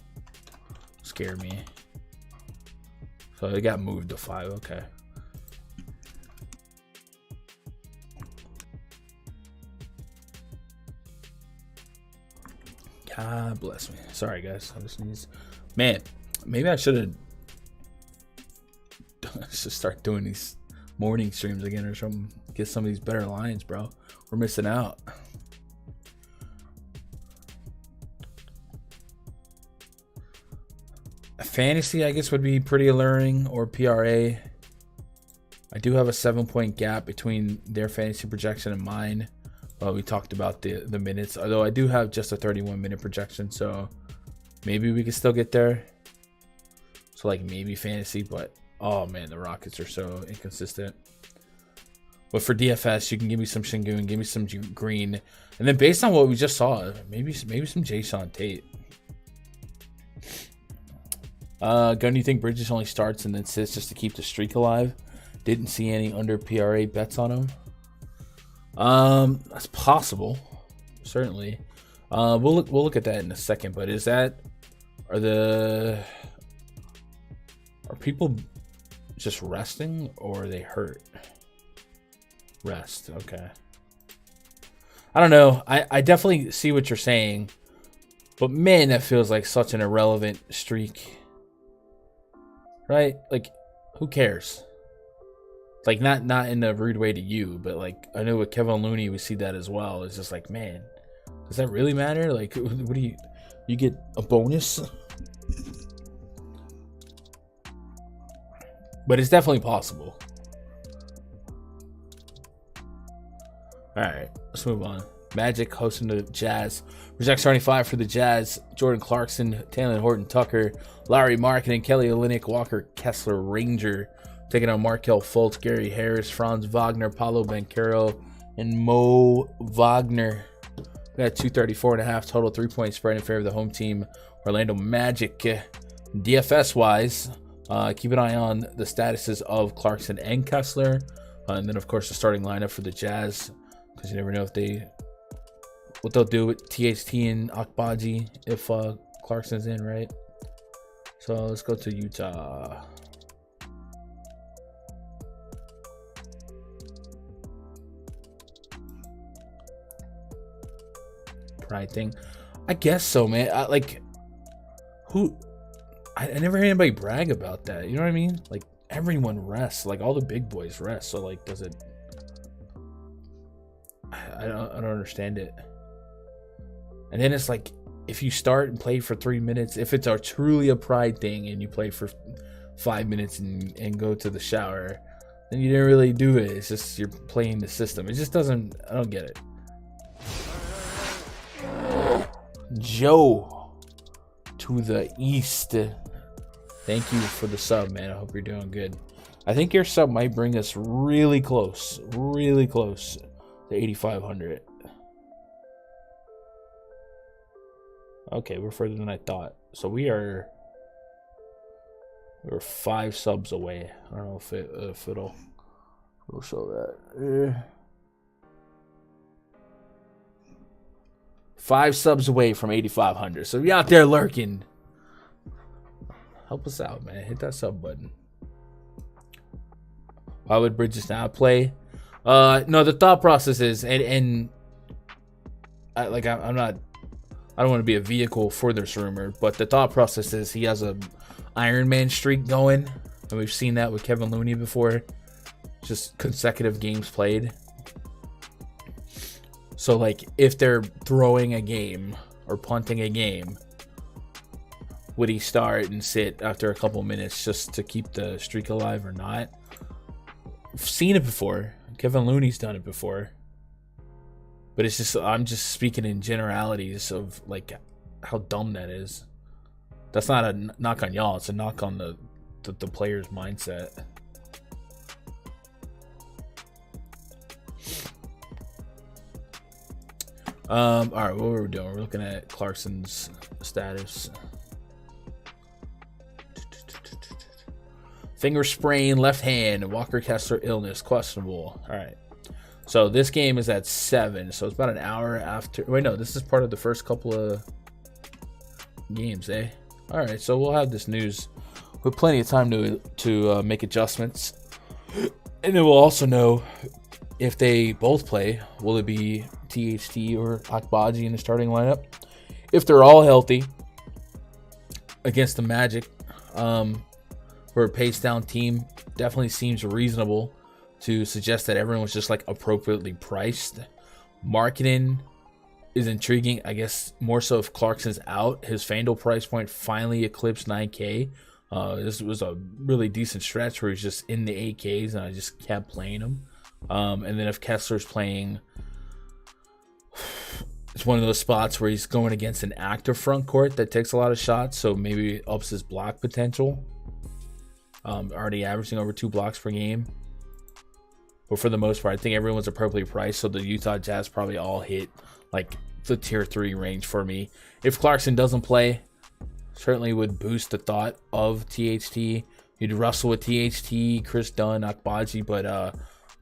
scare me. So it got moved to 5. Okay. God bless me. Sorry, guys. I just need... Man, maybe I should start doing these morning streams again or something. Get some of these better lines, bro. We're missing out. Fantasy, I guess, would be pretty alluring, or PRA. I do have a 7-point gap between their fantasy projection and mine. We talked about the minutes, although I do have just a 31-minute projection, so maybe we can still get there. So like maybe fantasy, but oh man, the Rockets are so inconsistent. But for DFS, you can give me some Şengün, give me some Green, and then based on what we just saw, maybe some Jason Tate. Gun, you think Bridges only starts and then sits just to keep the streak alive? Didn't see any under PRA bets on him. That's possible, certainly. We'll look at that in a second. But are people just resting or are they hurt? Rest, okay. I don't know. I definitely see what you're saying, but man, that feels like such an irrelevant streak, right? Like, who cares? Like, not in a rude way to you, but like, I know with Kevin Looney, we see that as well. It's just like, man, does that really matter? Like, what do you get a bonus? But it's definitely possible. All right, let's move on. Magic hosting the Jazz. Project starting 5 for the Jazz: Jordan Clarkson, Taylor Horton Tucker, Larry Markkinen, Kelly Olynyk, Walker Kessler Ranger. Taking on Markelle Fultz, Gary Harris, Franz Wagner, Paulo Banchero, and Mo Wagner. We got 234.5 total 3-point spread in favor of the home team, Orlando Magic. DFS-wise, keep an eye on the statuses of Clarkson and Kessler. And then, of course, the starting lineup for the Jazz, because you never know what they'll do with THT and Akbaji if Clarkson's in, right? So let's go to Utah. Pride thing, I guess so, man. I never heard anybody brag about that. You know what I mean? Like, everyone rests. Like, all the big boys rest. So like, does it? I don't understand it. And then it's like, if you start and play for 3 minutes, if it's truly a pride thing, and you play for 5 minutes and go to the shower, then you didn't really do it. It's just you're playing the system. It just doesn't. I don't get it. Joe to the east. Thank you for the sub, man. I hope you're doing good. I think your sub might bring us really close to 8,500. Okay, we're further than I thought. So we're 5 subs away. I don't know if it'll show that. 5 subs away from 8,500. So if you're out there lurking, help us out, man. Hit that sub button. Why would Bridges not play? No, the thought process is, I'm not, I don't want to be a vehicle for this rumor, but the thought process is he has a Iron Man streak going, and we've seen that with Kevin Looney before. Just consecutive games played. So, like, if they're throwing a game or punting a game, would he start and sit after a couple minutes just to keep the streak alive or not? I've seen it before. Kevin Looney's done it before. But it's just, I'm just speaking in generalities of, like, how dumb that is. That's not a knock on y'all. It's a knock on the player's mindset. All right, what were we doing? We're looking at Clarkson's status. Finger sprain, left hand, Walker Kessler illness, questionable. All right. So this game is at 7, so it's about an hour after. Wait, no, this is part of the first couple of games, eh? All right, so we'll have this news with plenty of time to make adjustments, and then we'll also know if they both play. Will it be THT or Akbaji in the starting lineup? If they're all healthy against the Magic, for a pace down team, definitely seems reasonable to suggest that everyone was just like appropriately priced. Marketing is intriguing, I guess, more so if Clarkson's out. His FanDuel price point finally eclipsed 9K. This was a really decent stretch where he's just in the 8Ks, and I just kept playing him. And then if Kessler's playing, it's one of those spots where he's going against an active front court that takes a lot of shots, so maybe it ups his block potential. Already averaging over 2 blocks per game. But for the most part, I think everyone's appropriately priced, so the Utah Jazz probably all hit like the tier 3 range for me. If Clarkson doesn't play, certainly would boost the thought of THT. You'd wrestle with THT, Chris Dunn, Akbaji, but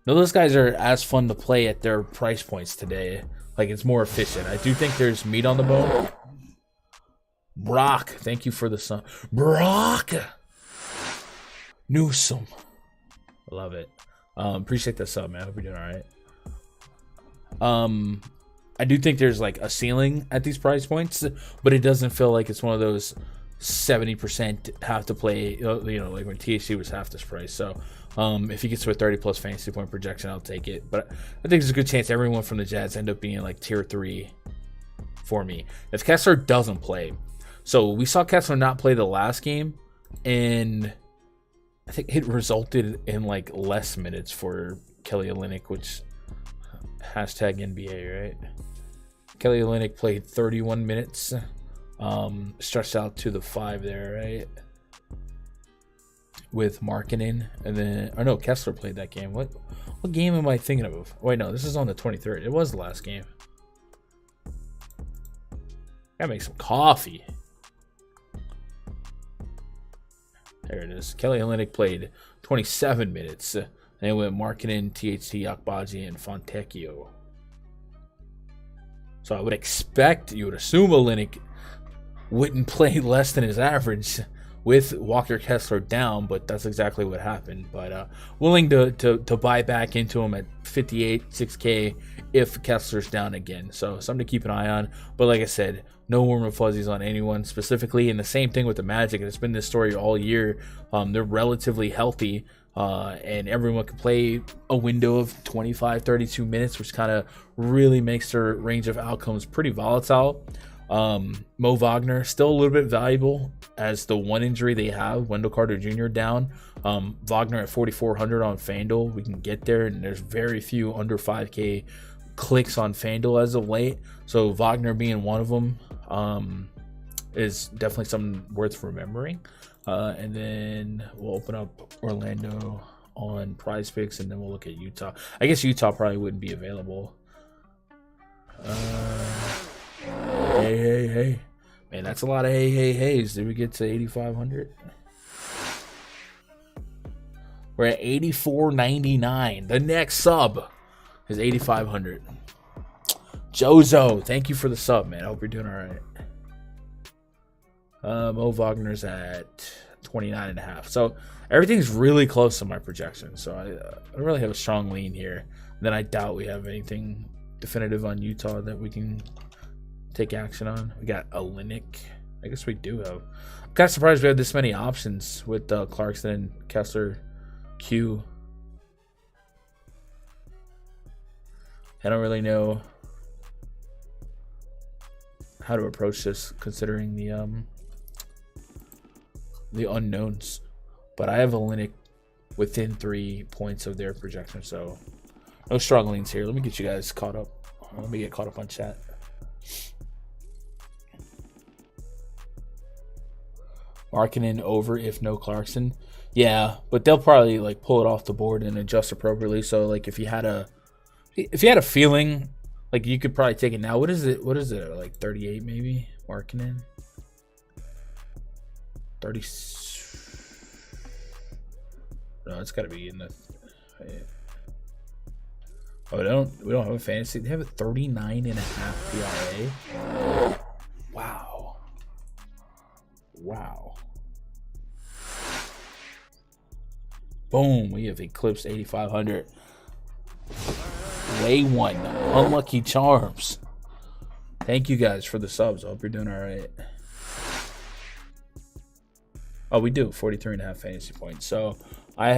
no, those guys are as fun to play at their price points today. Like, it's more efficient. I do think there's meat on the bone. Brock, thank you for the song. Brock Newsome. I love it. Appreciate the sub, man. Hope you're doing all right. I do think there's like a ceiling at these price points, but it doesn't feel like it's one of those 70% have to play, you know, like when THC was half this price. So if he gets to a 30 plus fantasy point projection, I'll take it. But I think there's a good chance everyone from the Jazz end up being like tier 3 for me. If Kessler doesn't play, so we saw Kessler not play the last game, and I think it resulted in like less minutes for Kelly Olynyk, which hashtag NBA, right? Kelly Olynyk played 31 minutes, stretched out to the 5 there, right? With Markkanen, and then, oh no, Kessler played that game. What game am I thinking of? Wait, no, this is on the 23rd. It was the last game. Gotta make some coffee. There it is. Kelly Olynyk played 27 minutes. And it went Markkanen, THT, Akbaji, and Fontecchio. So I would expect, you would assume Olynyk wouldn't play less than his average with Walker Kessler down, but that's exactly what happened. But willing to buy back into him at 58, 6K if Kessler's down again. So something to keep an eye on. But like I said, no warm and fuzzies on anyone specifically. And the same thing with the Magic. And it's been this story all year. They're relatively healthy. And everyone can play a window of 25, 32 minutes, which kind of really makes their range of outcomes pretty volatile. Mo Wagner still a little bit valuable as the one injury they have, Wendell Carter Jr. down. Wagner at 4,400 on FanDuel. We can get there, and there's very few under 5K clicks on FanDuel as of late. So Wagner being one of them is definitely something worth remembering. And then we'll open up Orlando on PrizePicks, and then we'll look at Utah. I guess Utah probably wouldn't be available. Hey. Man, that's a lot of heys. Did we get to 8,500? We're at 8,499. The next sub is 8,500. Jozo, thank you for the sub, man. I hope you're doing all right. Mo Wagner's at 29.5. So everything's really close to my projection. So I don't really have a strong lean here. Then I doubt we have anything definitive on Utah that we can take action on. We got Olynyk. I guess we do have. I'm kind of surprised we have this many options with Clarkson and Kessler, Q. I don't really know how to approach this considering the unknowns. But I have Olynyk within 3 points of their projection, so no strong leans here. Let me get you guys caught up. Let me get caught up on chat. Markkanen over if no Clarkson. Yeah, but they'll probably like pull it off the board and adjust appropriately. So like if you had a feeling like you could probably take it now. What is it? Like 38 maybe? Markkanen? 30. No, it's got to be in the. Oh, we don't have a fantasy. They have a 39.5 PRA. Wow. Boom, we have eclipsed 8,500. Lay one. Unlucky Charms. Thank you guys for the subs. I hope you're doing all right. Oh, we do 43.5 fantasy points. So I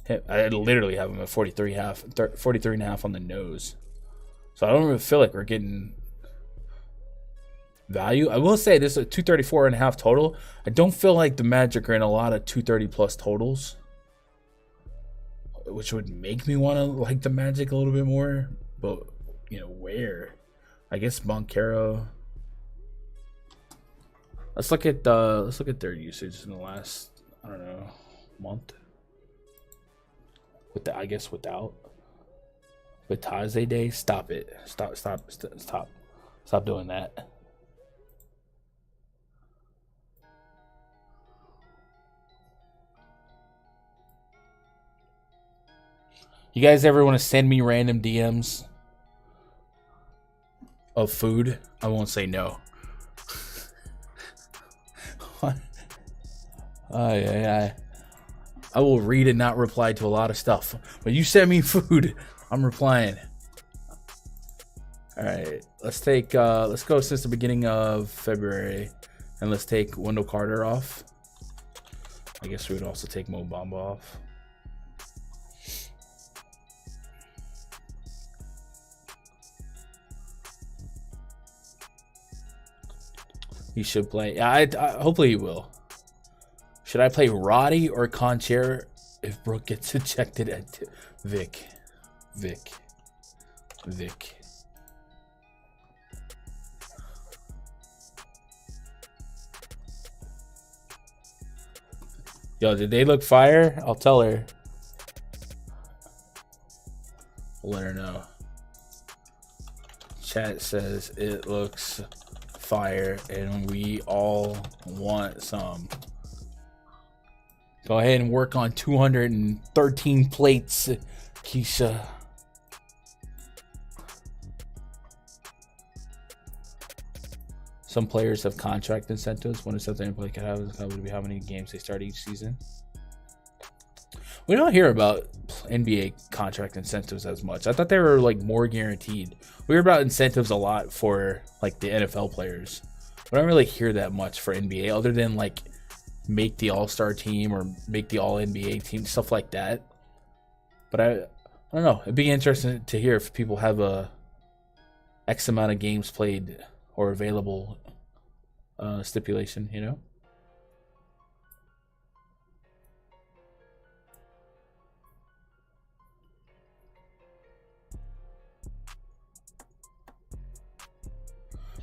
literally have him at 43.5 on the nose. So I don't really feel like we're getting value. I will say this is a 234.5 total. I don't feel like the Magic are in a lot of 230 plus totals, which would make me want to like the Magic a little bit more. But where? I guess Boncaro. Let's look at their usage in the last, I don't know, month. Without Taze Day. Stop it. Stop doing that. You guys ever want to send me random DMs of food? I won't say no. I will read and not reply to a lot of stuff. But you send me food, I'm replying. All right, let's go since the beginning of February, and let's take Wendell Carter off. I guess we would also take Mo Bamba off. He should play. I hopefully he will. Should I play Roddy or Concher if Brooke gets ejected at Vic? Yo, did they look fire? I'll tell her. I'll let her know. Chat says it looks fire and we all want some. Go ahead and work on 213 plates, Keisha. Some players have contract incentives. One incentive any player could have would be how many games they start each season. We don't hear about NBA contract incentives as much. I thought they were like more guaranteed. We hear about incentives a lot for like the NFL players. We don't really hear that much for NBA other than like make the All-Star team or make the All-NBA team, stuff like that. But I don't know. It'd be interesting to hear if people have a X amount of games played or available stipulation,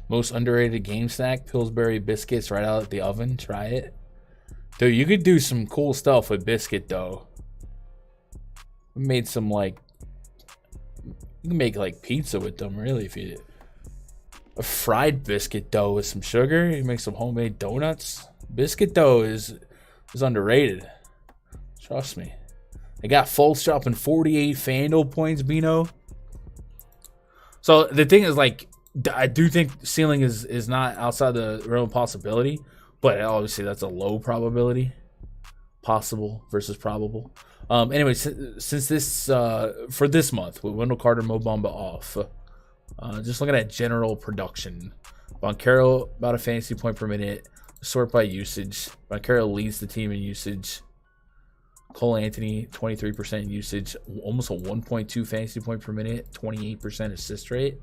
Most underrated game snack, Pillsbury biscuits right out of the oven. Try it. Dude, you could do some cool stuff with biscuit dough. We made some you can make like pizza with them, really. If you a fried biscuit dough with some sugar, you make some homemade donuts. Biscuit dough is underrated. Trust me. They got Fultz dropping 48 FanDuel points, Bino. So the thing is, like, I do think ceiling is not outside the realm of possibility, but obviously that's a low probability. Possible versus probable. Anyway, since this for this month with Wendell Carter, Mo Bamba off, just looking at general production, Boncaro about a fantasy point per minute. Sort by usage. Boncaro leads the team in usage. Cole Anthony 23% usage, almost a 1.2 fantasy point per minute, 28% assist rate.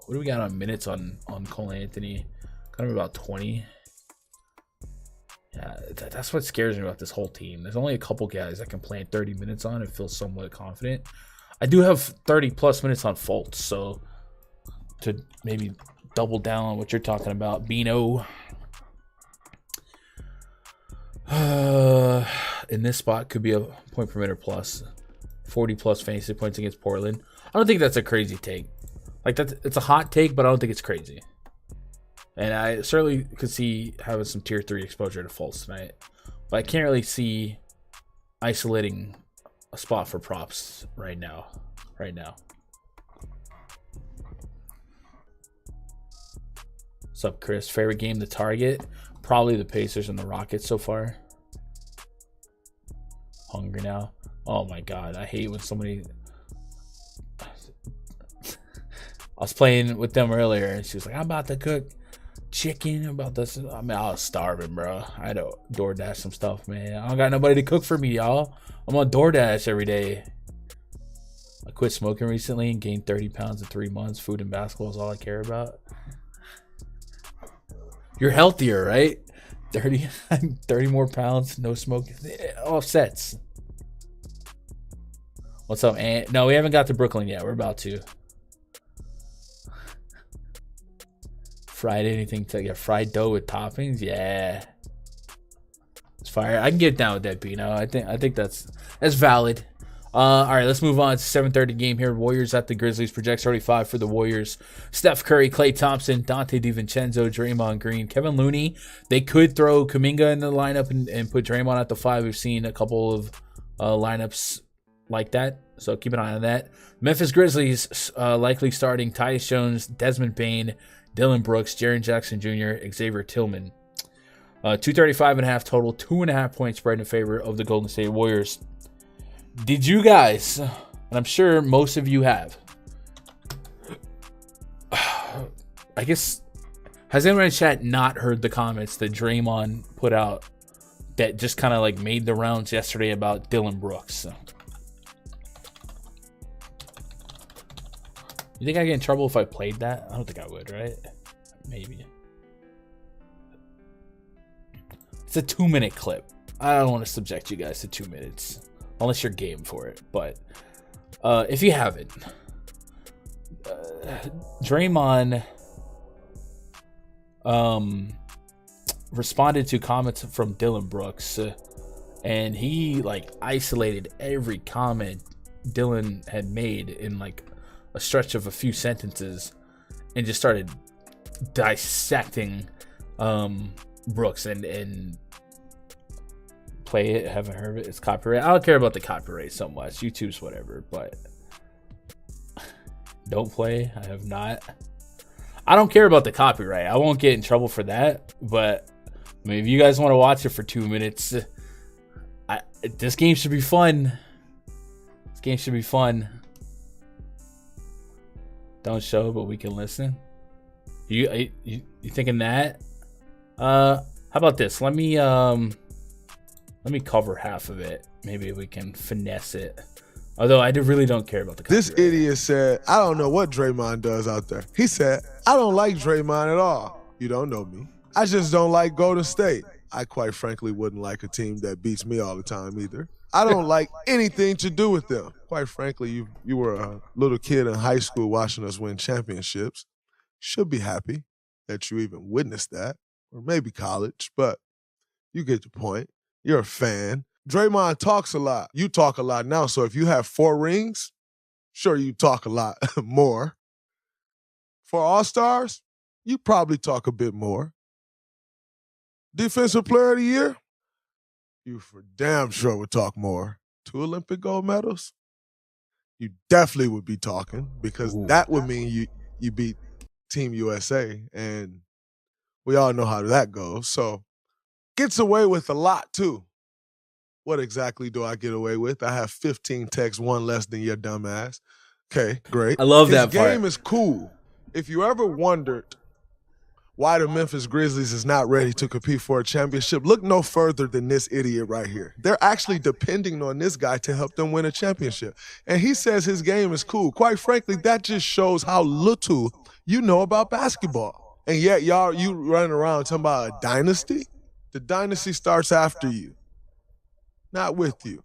What do we got on minutes on Cole Anthony? Kind of about 20. Yeah, that's what scares me about this whole team. There's only a couple guys I can play 30 minutes on and feel somewhat confident. I do have 30 plus minutes on Fultz, so to maybe double down on what you're talking about, Bino. In this spot could be a point per minute plus, 40 plus fantasy points against Portland. I don't think that's a crazy take. Like it's a hot take, but I don't think it's crazy. And I certainly could see having some tier 3 exposure to Fultz tonight. But I can't really see isolating a spot for props right now. What's up, Chris? Favorite game to target? Probably the Pacers and the Rockets so far. Hungry now. Oh my god, I hate when somebody... I was playing with them earlier and she was like, I'm about to cook chicken, about this. I mean, I was starving, bro. I had to DoorDash some stuff, man. I don't got nobody to cook for me, y'all. I'm on DoorDash every day. I quit smoking recently and gained 30 pounds in 3 months. Food and basketball is all I care about. You're healthier, right? 30 more pounds, no smoking. Offsets. What's up, Ant? No, we haven't got to Brooklyn yet. We're about to. Fried anything to get fried dough with toppings? Yeah. It's fire. I can get down with that, Bino. I think that's valid. All right, let's move on to 7:30 game here. Warriors at the Grizzlies. Projects 35 for the Warriors. Steph Curry, Klay Thompson, Dante DiVincenzo, Draymond Green, Kevin Looney. They could throw Kuminga in the lineup and put Draymond at the 5. We've seen a couple of lineups like that, so keep an eye on that. Memphis Grizzlies likely starting Tyus Jones, Desmond Bane, Dylan Brooks, Jaren Jackson Jr., Xavier Tillman. 235.5 total, 2.5 point spread in favor of the Golden State Warriors. Did you guys, and I'm sure most of you have, I guess, has anyone in chat not heard the comments that Draymond put out that just kind of like made the rounds yesterday about Dylan Brooks? You think I get in trouble if I played that? I don't think I would, right? Maybe. It's a 2-minute clip. I don't want to subject you guys to 2 minutes. Unless you're game for it. But if you haven't, Draymond responded to comments from Dylan Brooks. And he like isolated every comment Dylan had made in like a stretch of a few sentences and just started dissecting Brooks and play it. Haven't heard it. It's copyright. I don't care about the copyright so much. YouTube's whatever, but don't play. I have not. I don't care about the copyright. I won't get in trouble for that. But I mean, if you guys want to watch it for 2 minutes, this game should be fun. This game should be fun. Don't show, but we can listen. You thinking that? How about this? Let me cover half of it. Maybe we can finesse it. Although I really don't care about the copyright. This idiot said, I don't know what Draymond does out there. He said, I don't like Draymond at all. You don't know me. I just don't like Golden State. I quite frankly wouldn't like a team that beats me all the time either. I don't like anything to do with them. Quite frankly, you were a little kid in high school watching us win championships. Should be happy that you even witnessed that. Or maybe college, but you get the point. You're a fan. Draymond talks a lot. You talk a lot now, so if you have 4 rings, sure, you talk a lot more. For All-Stars, you probably talk a bit more. Defensive Player of the Year, you for damn sure would talk more. 2 Olympic gold medals, you definitely would be talking, because that would mean you beat Team USA, and we all know how that goes. So gets away with a lot too. What exactly do I get away with? I have 15 texts, one less than your dumb ass. Okay, great. I love that part. His game is cool. If you ever wondered why the Memphis Grizzlies is not ready to compete for a championship, look no further than this idiot right here. They're actually depending on this guy to help them win a championship. And he says his game is cool. Quite frankly, that just shows how little you know about basketball. And yet, you running around talking about a dynasty? The dynasty starts after you, not with you.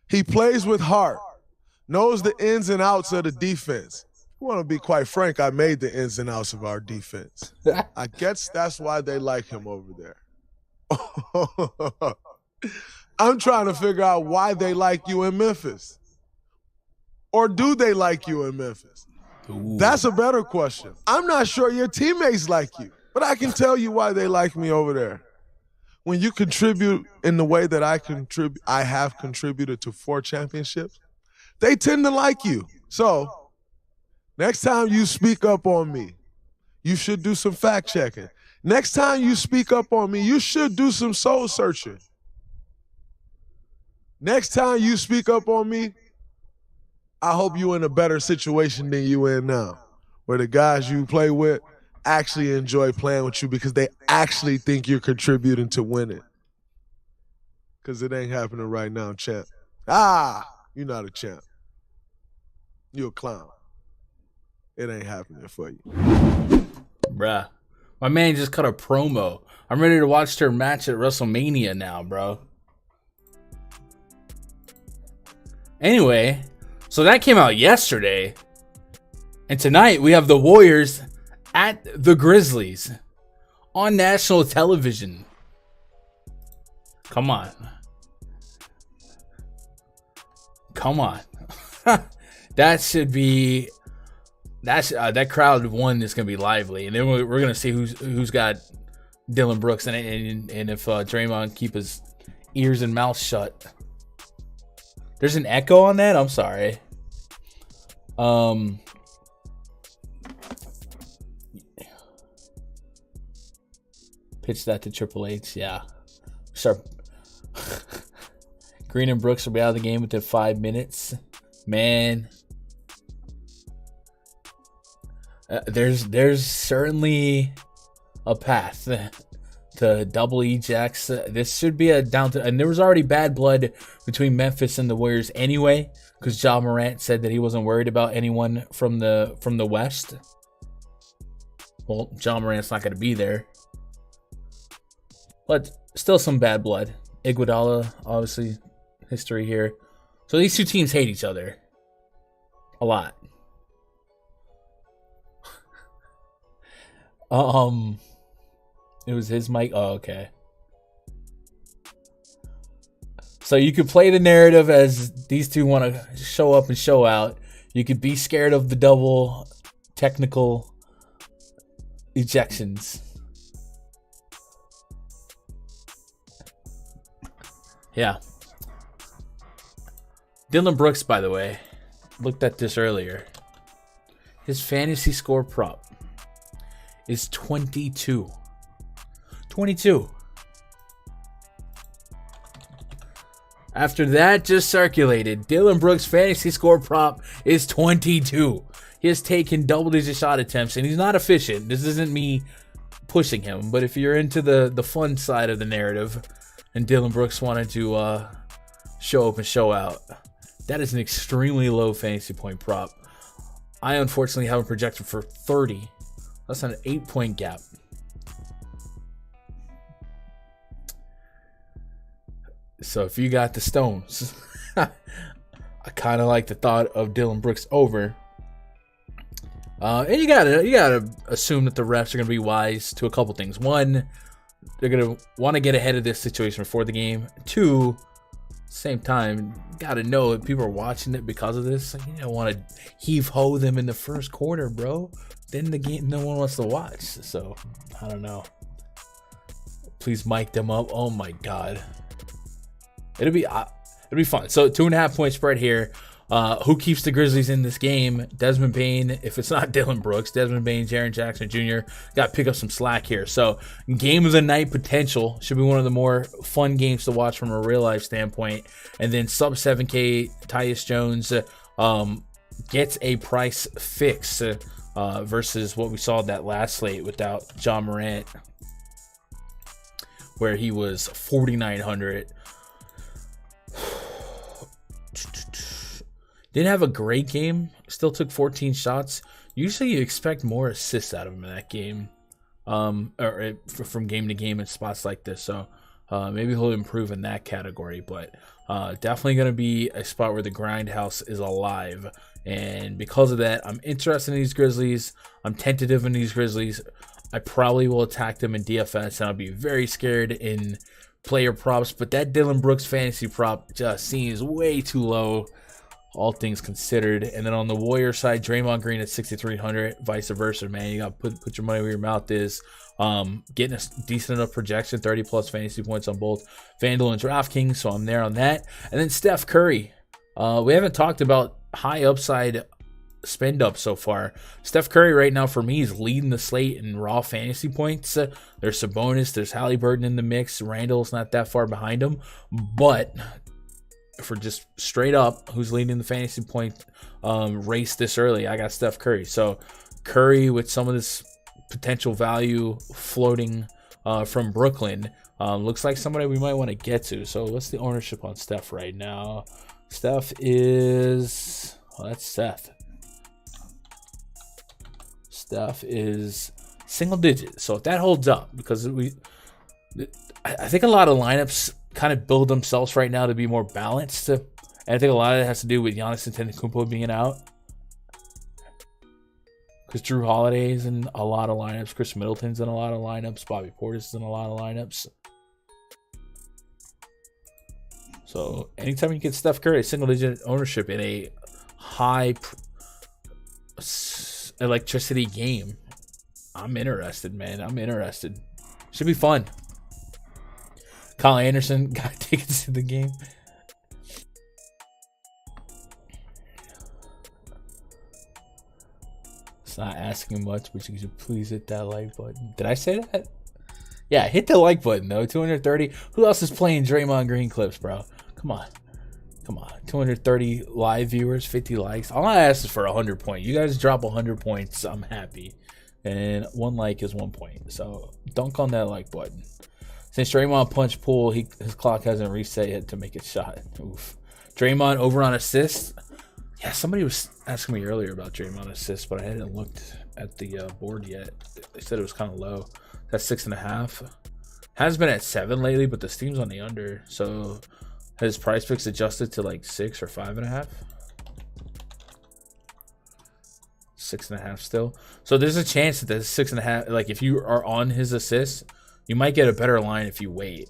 He plays with heart, knows the ins and outs of the defense. I want to be quite frank, I made the ins and outs of our defense. I guess that's why they like him over there. I'm trying to figure out why they like you in Memphis. Or do they like you in Memphis? Ooh. That's a better question. I'm not sure your teammates like you, but I can tell you why they like me over there. When you contribute in the way that I have contributed to 4 championships, they tend to like you. So next time you speak up on me, you should do some fact checking. Next time you speak up on me, you should do some soul searching. Next time you speak up on me, I hope you're in a better situation than you in now, where the guys you play with actually enjoy playing with you because they actually think you're contributing to winning. Because it ain't happening right now, champ. You're not a champ. You're a clown. It ain't happening for you. Bruh. My man just cut a promo. I'm ready to watch their match at WrestleMania now, bro. Anyway, so that came out yesterday. And tonight we have the Warriors at the Grizzlies on national television. Come on. That should be... that crowd one is gonna be lively, and then we're gonna see who's got Dillon Brooks and if Draymond keep his ears and mouth shut. There's an echo on that. I'm sorry. Pitch that to Triple H. Yeah. Start. Green and Brooks will be out of the game within 5 minutes. Man. There's certainly a path to double ejects. This should be and there was already bad blood between Memphis and the Warriors anyway, because Ja Morant said that he wasn't worried about anyone from the West. Well, Ja Morant's not going to be there, but still some bad blood. Iguodala, obviously, history here. So these two teams hate each other a lot. It was his mic. Oh, okay. So you could play the narrative as these two want to show up and show out. You could be scared of the double technical ejections. Yeah. Dillon Brooks, by the way, looked at this earlier. His fantasy score prop is 22. 22. After that just circulated, Dillon Brooks' fantasy score prop is 22. He has taken double-digit shot attempts, and he's not efficient. This isn't me pushing him, but if you're into the fun side of the narrative, and Dillon Brooks wanted to show up and show out, that is an extremely low fantasy point prop. I unfortunately have him projected for 30. That's an 8-point gap. So if you got the stones, I kind of like the thought of Dillon Brooks over. And you gotta assume that the refs are gonna be wise to a couple things. One, they're gonna want to get ahead of this situation before the game. Two, same time, gotta know that people are watching it because of this. Like, you don't want to heave-ho them in the first quarter, bro. Then the game, no one wants to watch. So I don't know. Please mic them up. Oh my god, it'll be fun. So 2.5 point spread here. Who keeps the Grizzlies in this game? Desmond Bane. If it's not Dylan Brooks, Desmond Bane, Jaren Jackson Jr. got to pick up some slack here. So game of the night potential. Should be one of the more fun games to watch from a real life standpoint. And then sub 7K Tyus Jones gets a price fix versus what we saw that last slate without John Morant, where he was 4,900. Didn't have a great game. Still took 14 shots. Usually you expect more assists out of him in that game, from game to game in spots like this. So maybe he'll improve in that category. But definitely going to be a spot where the grindhouse is alive. And because of that, I'm interested in these Grizzlies. I'm tentative in these Grizzlies. I probably will attack them in DFS, and I'll be very scared in player props. But that Dylan Brooks fantasy prop just seems way too low, all things considered. And then on the Warrior side, Draymond Green at 6,300, vice versa, man. You got to put your money where your mouth is. Getting a decent enough projection, 30 plus fantasy points on both FanDuel and DraftKings, so I'm there on that. And then Steph Curry. We haven't talked about high upside spend up so far. Steph Curry right now for me is leading the slate in raw fantasy points. There's Sabonis, there's Halliburton in the mix. Randall's not that far behind him, but for just straight up who's leading the fantasy point race this early, I got Steph Curry. So Curry with some of this potential value floating from Brooklyn looks like somebody we might want to get to. So what's the ownership on Steph right now? Steph is, well, that's Seth. Steph is single digit. So if that holds up, because I think a lot of lineups kind of build themselves right now to be more balanced. And I think a lot of it has to do with Giannis Antetokounmpo being out. Because Drew Holiday's in a lot of lineups. Chris Middleton's in a lot of lineups. Bobby Portis is in a lot of lineups. So anytime you get Steph Curry, single digit ownership in a high electricity game, I'm interested, man. I'm interested. Should be fun. Kyle Anderson got tickets to the game. It's not asking much, but you should please hit that like button. Did I say that? Yeah, hit the like button, though. 230. Who else is playing Draymond Green clips, bro? Come on. 230 live viewers, 50 likes. All I ask is for 100 points. You guys drop 100 points, I'm happy. And 1 like is 1 point. So dunk on that like button. Since Draymond punched pool, his clock hasn't reset yet to make a shot. Oof. Draymond over on assists. Yeah, somebody was asking me earlier about Draymond assists, but I hadn't looked at the board yet. They said it was kind of low. That's 6.5. Has been at 7 lately, but the steam's on the under. So has PrizePicks adjusted to like 6 or 5.5? 6.5 still. So there's a chance that the 6.5, like if you are on his assists, you might get a better line if you wait.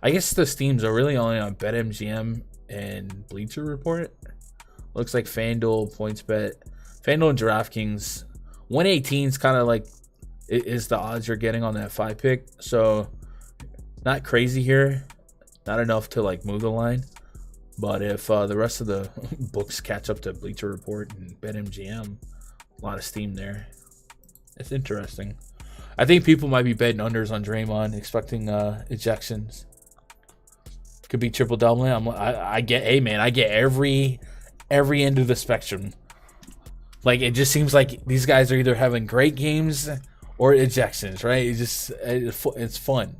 I guess the steams are really only on BetMGM and Bleacher Report. Looks like FanDuel, PointsBet, FanDuel and DraftKings. 118 is kind of like is the odds you're getting on that 5 pick. So not crazy here. Not enough to like move the line. But if the rest of the books catch up to Bleacher Report and BetMGM, a lot of steam there. It's interesting. I think people might be betting unders on Draymond, expecting ejections. Could be triple doubling. I get, hey man, I get every end of the spectrum. Like it just seems like these guys are either having great games or ejections, right? It's fun.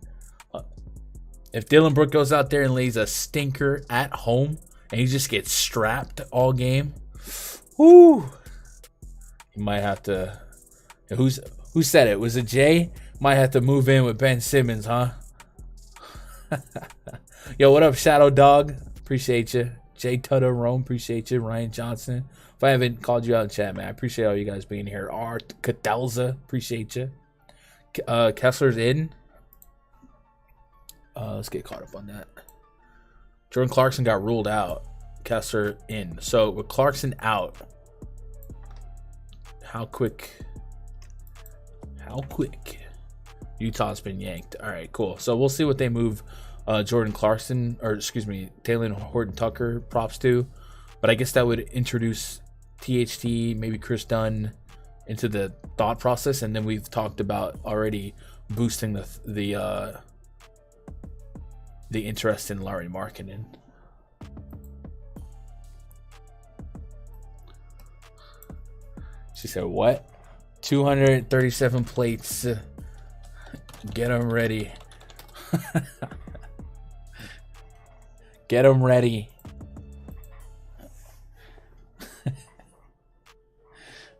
If Dylan Brooks goes out there and lays a stinker at home and he just gets strapped all game, whoo, you might have to. Who said it? Was it Jay? Might have to move in with Ben Simmons, huh? Yo, what up, Shadow Dog? Appreciate you. Jay Tuttle Rome, appreciate you. Ryan Johnson. If I haven't called you out in chat, man, I appreciate all you guys being here. Art Cadelza, appreciate you. Kessler's in. Let's get caught up on that. Jordan Clarkson got ruled out. Kessler in. So with Clarkson out, how quick Utah's been yanked. All right, cool. So we'll see what they move Jordan Clarkson, or excuse me, Taylor Horton Tucker props to. But I guess that would introduce THT, maybe Chris Dunn into the thought process, and then we've talked about already boosting the interest in Lauri Markkanen. She said, "What? 237 plates. Get them ready. Get them ready."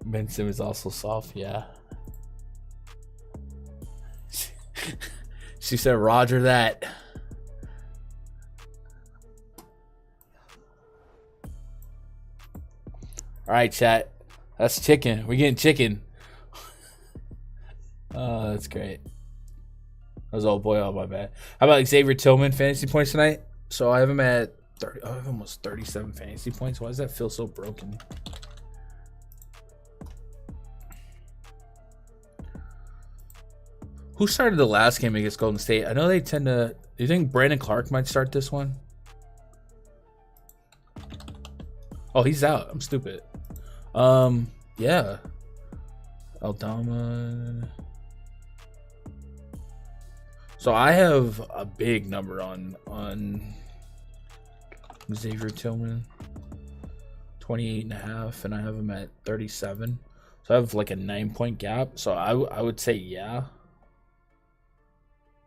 Ben Simmons also soft, yeah. She said, "Roger that." All right, chat. That's chicken. We're getting chicken. Oh, that's great. That was old boy. Oh, my bad. How about Xavier Tillman fantasy points tonight? So I have him at 30. I have almost 37 fantasy points. Why does that feel so broken? Who started the last game against Golden State? I know they tend to. Do you think Brandon Clark might start this one? Oh, he's out. I'm stupid. Yeah. Aldama. So I have a big number on Xavier Tillman. 28.5, and I have him at 37. So I have like a 9-point gap. So I would say yeah.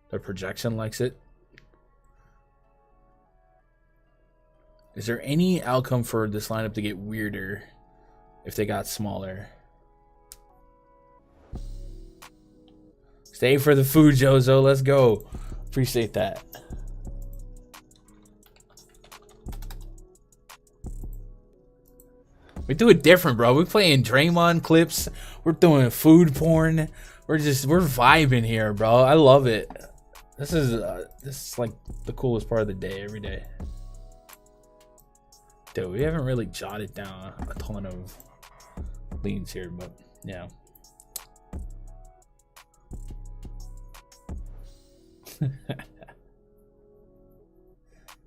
The projection likes it. Is there any outcome for this lineup to get weirder if they got smaller? Stay for the food, Jozo. Let's go. Appreciate that. We do it different, bro. We're playing Draymond clips. We're doing food porn. We're vibing here, bro. I love it. This is like the coolest part of the day every day. Dude, we haven't really jotted down a ton of leans here, but yeah.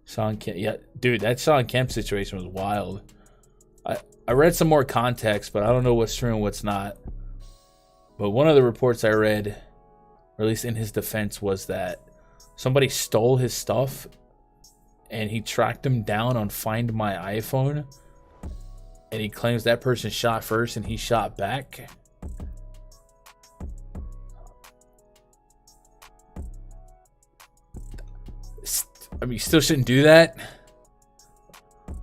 Sean Kemp, yeah, dude, that Sean Kemp situation was wild. I read some more context, but I don't know what's true and what's not. But one of the reports I read, or at least in his defense, was that somebody stole his stuff and he tracked him down on Find My iPhone, and he claims that person shot first and he shot back. I mean, you still shouldn't do that,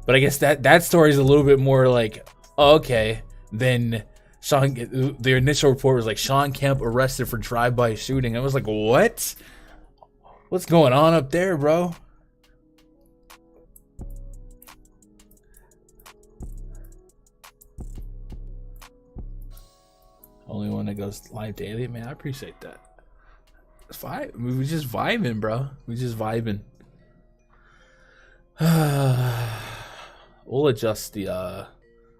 but I guess that story is a little bit more like, oh, okay, then the initial report was like Sean Kemp arrested for drive-by shooting. I was like, what? What's going on up there, bro? Only one that goes live daily, man. I appreciate that. It's fine. I mean, we just vibing, bro. We just vibing. We'll adjust the. I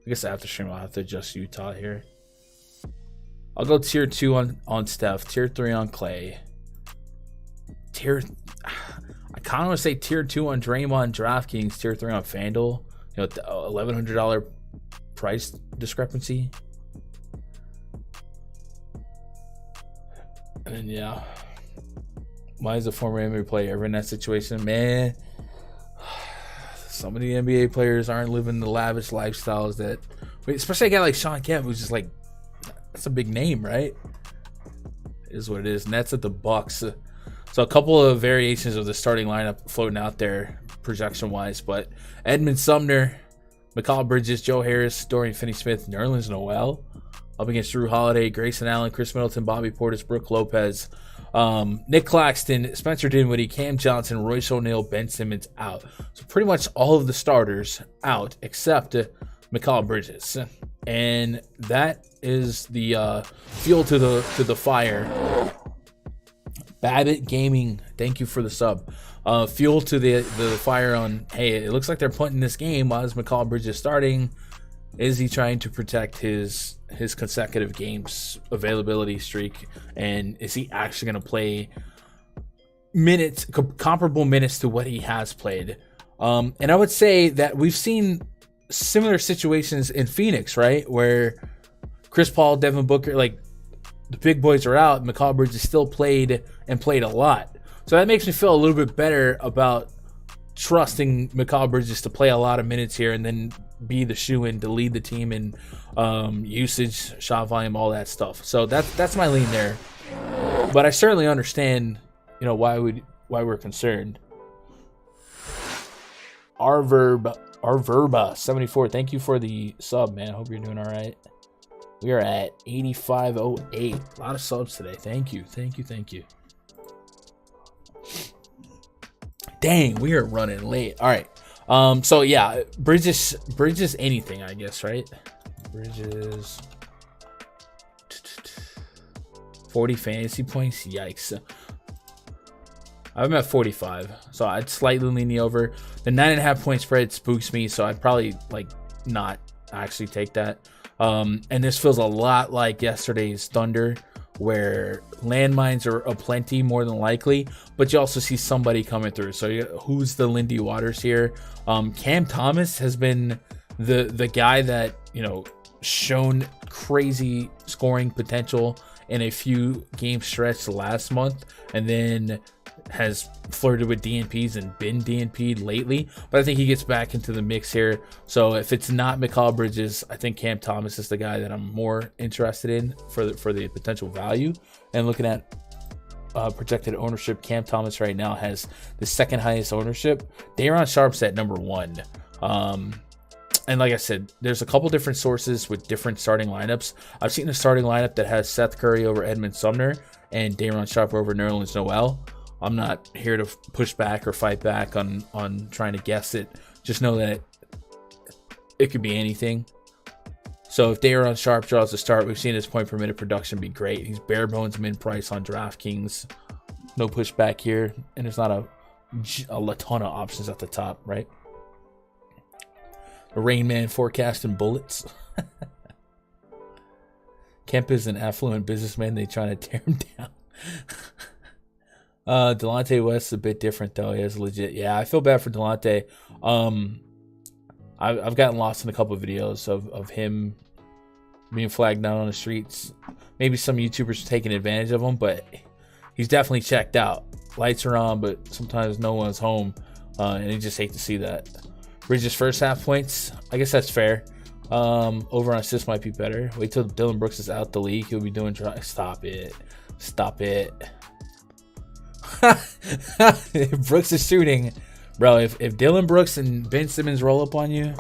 guess after stream I'll have to adjust Utah here. I'll go tier 2 on Steph, tier 3 on Clay. I kind of want to say tier 2 on Draymond, DraftKings, tier 3 on FanDuel. You know, the $1,100 price discrepancy. And then, yeah. Why is a former NBA player ever in that situation? Man, some of the NBA players aren't living the lavish lifestyles that, especially a guy like Sean Kemp, who's just like, that's a big name, right? It is what it is. And that's at the Bucks. So a couple of variations of the starting lineup floating out there, projection-wise. But Edmund Sumner, Mikal Bridges, Joe Harris, Dorian Finney-Smith, Nerlens Noel up against Drew Holiday, Grayson Allen, Chris Middleton, Bobby Portis, Brooke Lopez, Nick Claxton, Spencer Dinwiddie, Cam Johnson, Royce O'Neal, Ben Simmons out. So pretty much all of the starters out except Mikal Bridges. And that is the fuel to the fire. Babbitt Gaming, thank you for the sub. Fuel to the fire on, hey, it looks like they're punting this game. Why is Mikal Bridges starting? Is he trying to protect his consecutive games availability streak? And is he actually going to play comparable minutes to what he has played? And I would say that we've seen similar situations in Phoenix, right? Where Chris Paul, Devin Booker, like the big boys are out. Mikal Bridges still played and played a lot. So that makes me feel a little bit better about trusting Mikal Bridges to play a lot of minutes here and then be the shoe-in to lead the team in usage, shot volume, all that stuff. So that's my lean there. But I certainly understand, why we're concerned. Our Verba 74. Thank you for the sub, man. Hope you're doing all right. We are at 8508. A lot of subs today. Thank you. Dang, we are running late. All right. So yeah, Bridges anything, I guess, right? Bridges 40 fantasy points. Yikes. I'm at 45, so I'd slightly lean the over. The 9.5 point spread spooks me, so I'd probably not actually take that. And this feels a lot like yesterday's Thunder, where landmines are aplenty more than likely, but you also see somebody coming through. So who's the Lindy Waters here? Cam Thomas has been the guy that shown crazy scoring potential in a few game stretch last month, and then has flirted with DNPs and been DNP'd lately, but I think he gets back into the mix here. So if it's not Mikal Bridges, I think Cam Thomas is the guy that I'm more interested in for the potential value. And looking at projected ownership, Cam Thomas right now has the second highest ownership. Day'Ron Sharpe's at number 1. And like I said, there's a couple different sources with different starting lineups. I've seen a starting lineup that has Seth Curry over Edmund Sumner and Day'Ron Sharpe over Nerlens Noel. I'm not here to push back or fight back on trying to guess it. Just know that it could be anything. So if Day'Ron Sharpe draws the start, we've seen his point per minute production be great. He's bare bones min price on DraftKings. No pushback here. And there's not a ton of options at the top, right? The Rain Man forecasting bullets. Kemp is an affluent businessman. They trying to tear him down. Delonte West is a bit different though. He is legit. Yeah, I feel bad for Delonte. I've gotten lost in a couple of videos of him being flagged down on the streets. Maybe some YouTubers are taking advantage of him, but he's definitely checked out. Lights are on, but sometimes no one's home, and you just hate to see that. Bridges first half points. I guess that's fair. Over on assists might be better. Wait till Dylan Brooks is out the league. He'll be doing Stop it. If Brooks is shooting, bro, if Dylan Brooks and Ben Simmons roll up on you,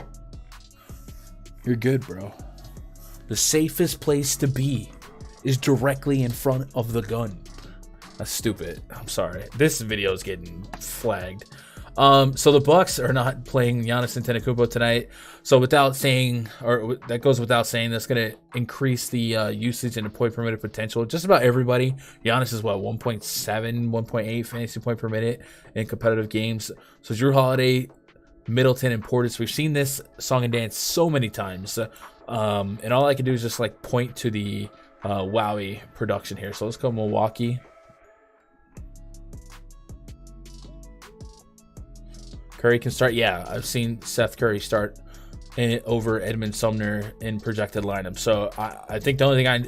you're good, bro. The safest place to be is directly in front of the gun. That's stupid. I'm sorry. This video is getting flagged. So the Bucks are not playing Giannis Antetokounmpo tonight. So without saying, or that goes without saying, that's going to increase the usage and the point per minute potential. Just about everybody. Giannis is what, 1.7, 1.8 fantasy point per minute in competitive games. So Jrue Holiday, Middleton, and Portis. We've seen this song and dance so many times. And all I can do is just point to the Wowie production here. So let's go Milwaukee. Curry can start. Yeah, I've seen Seth Curry start over Edmund Sumner in projected lineup. So I think the only thing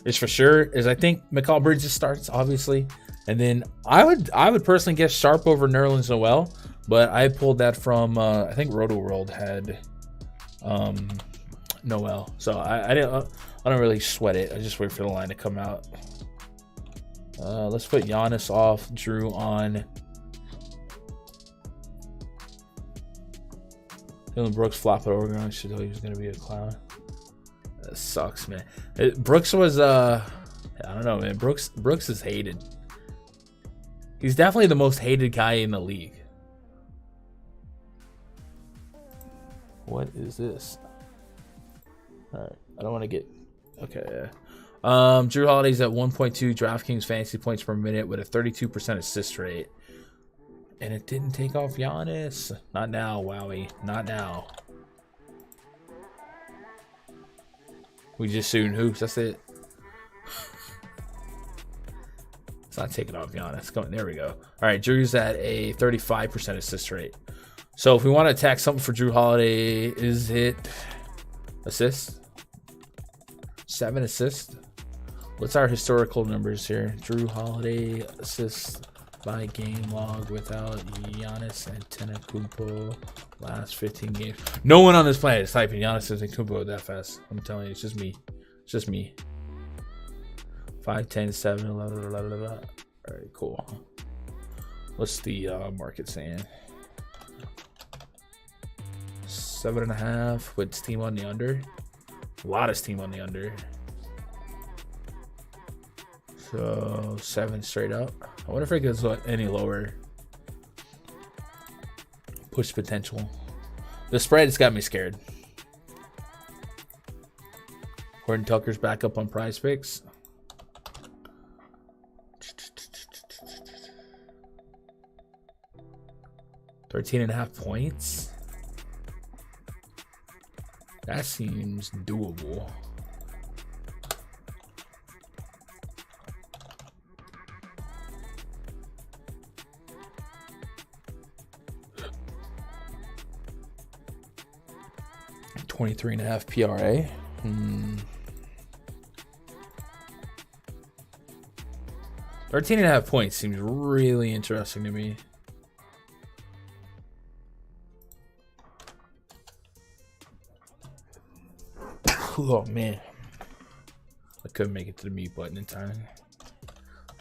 is for sure is I think Mikal Bridges starts, obviously. And then I would personally guess Sharpe over Nerlens Noel. But I pulled that from, I think Roto World had Noel. So I don't really sweat it. I just wait for the line to come out. Let's put Giannis off, Jrue on. Dylan Brooks flop at Oregon. Should know he was going to be a clown. That sucks, man. Brooks was, I don't know, man. Brooks is hated. He's definitely the most hated guy in the league. What is this? All right. I don't want to get... Okay, yeah. Jrue Holiday's at 1.2 DraftKings fantasy points per minute with a 32% assist rate. And it didn't take off Giannis. Not now, Wowie. Not now. We just shooting hoops. That's it. It's not taking off Giannis. There we go. All right, Drew's at a 35% assist rate. So if we want to attack something for Drew Holiday, is it assists? 7 assists. What's our historical numbers here? Drew Holiday assists by game log without Giannis Antetokounmpo last 15 games. No one on this planet is typing Giannis Antetokounmpo that fast. I'm telling you, it's just me. It's just me. 5, 10, 7, 11, blah, blah, blah. All right, cool. What's the market saying? 7.5 with steam on the under. A lot of steam on the under. So 7 straight up. I wonder if it goes any lower. Push potential. The spread's got me scared. Horton Tucker's back up on PrizePicks. $13.5 points. That seems doable. $23.5 PRA. 13.5 points seems really interesting to me. Oh man, I couldn't make it to the mute button in time.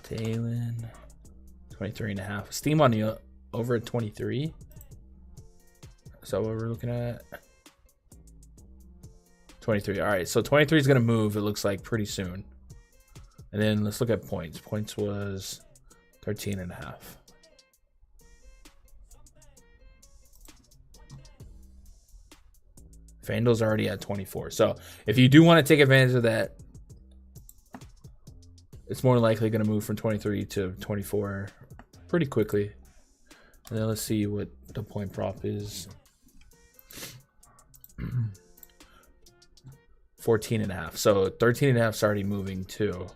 Talon, 23.5. Steam on the over at 23. Is that what we're looking at? 23. All right, so 23 is gonna move. It looks like pretty soon. And then let's look at points. Points was 13.5. FanDuel's already at 24. So if you do want to take advantage of that, it's more likely going to move from 23 to 24 pretty quickly. And then let's see what the point prop is. 14.5. So 13.5 is already moving too.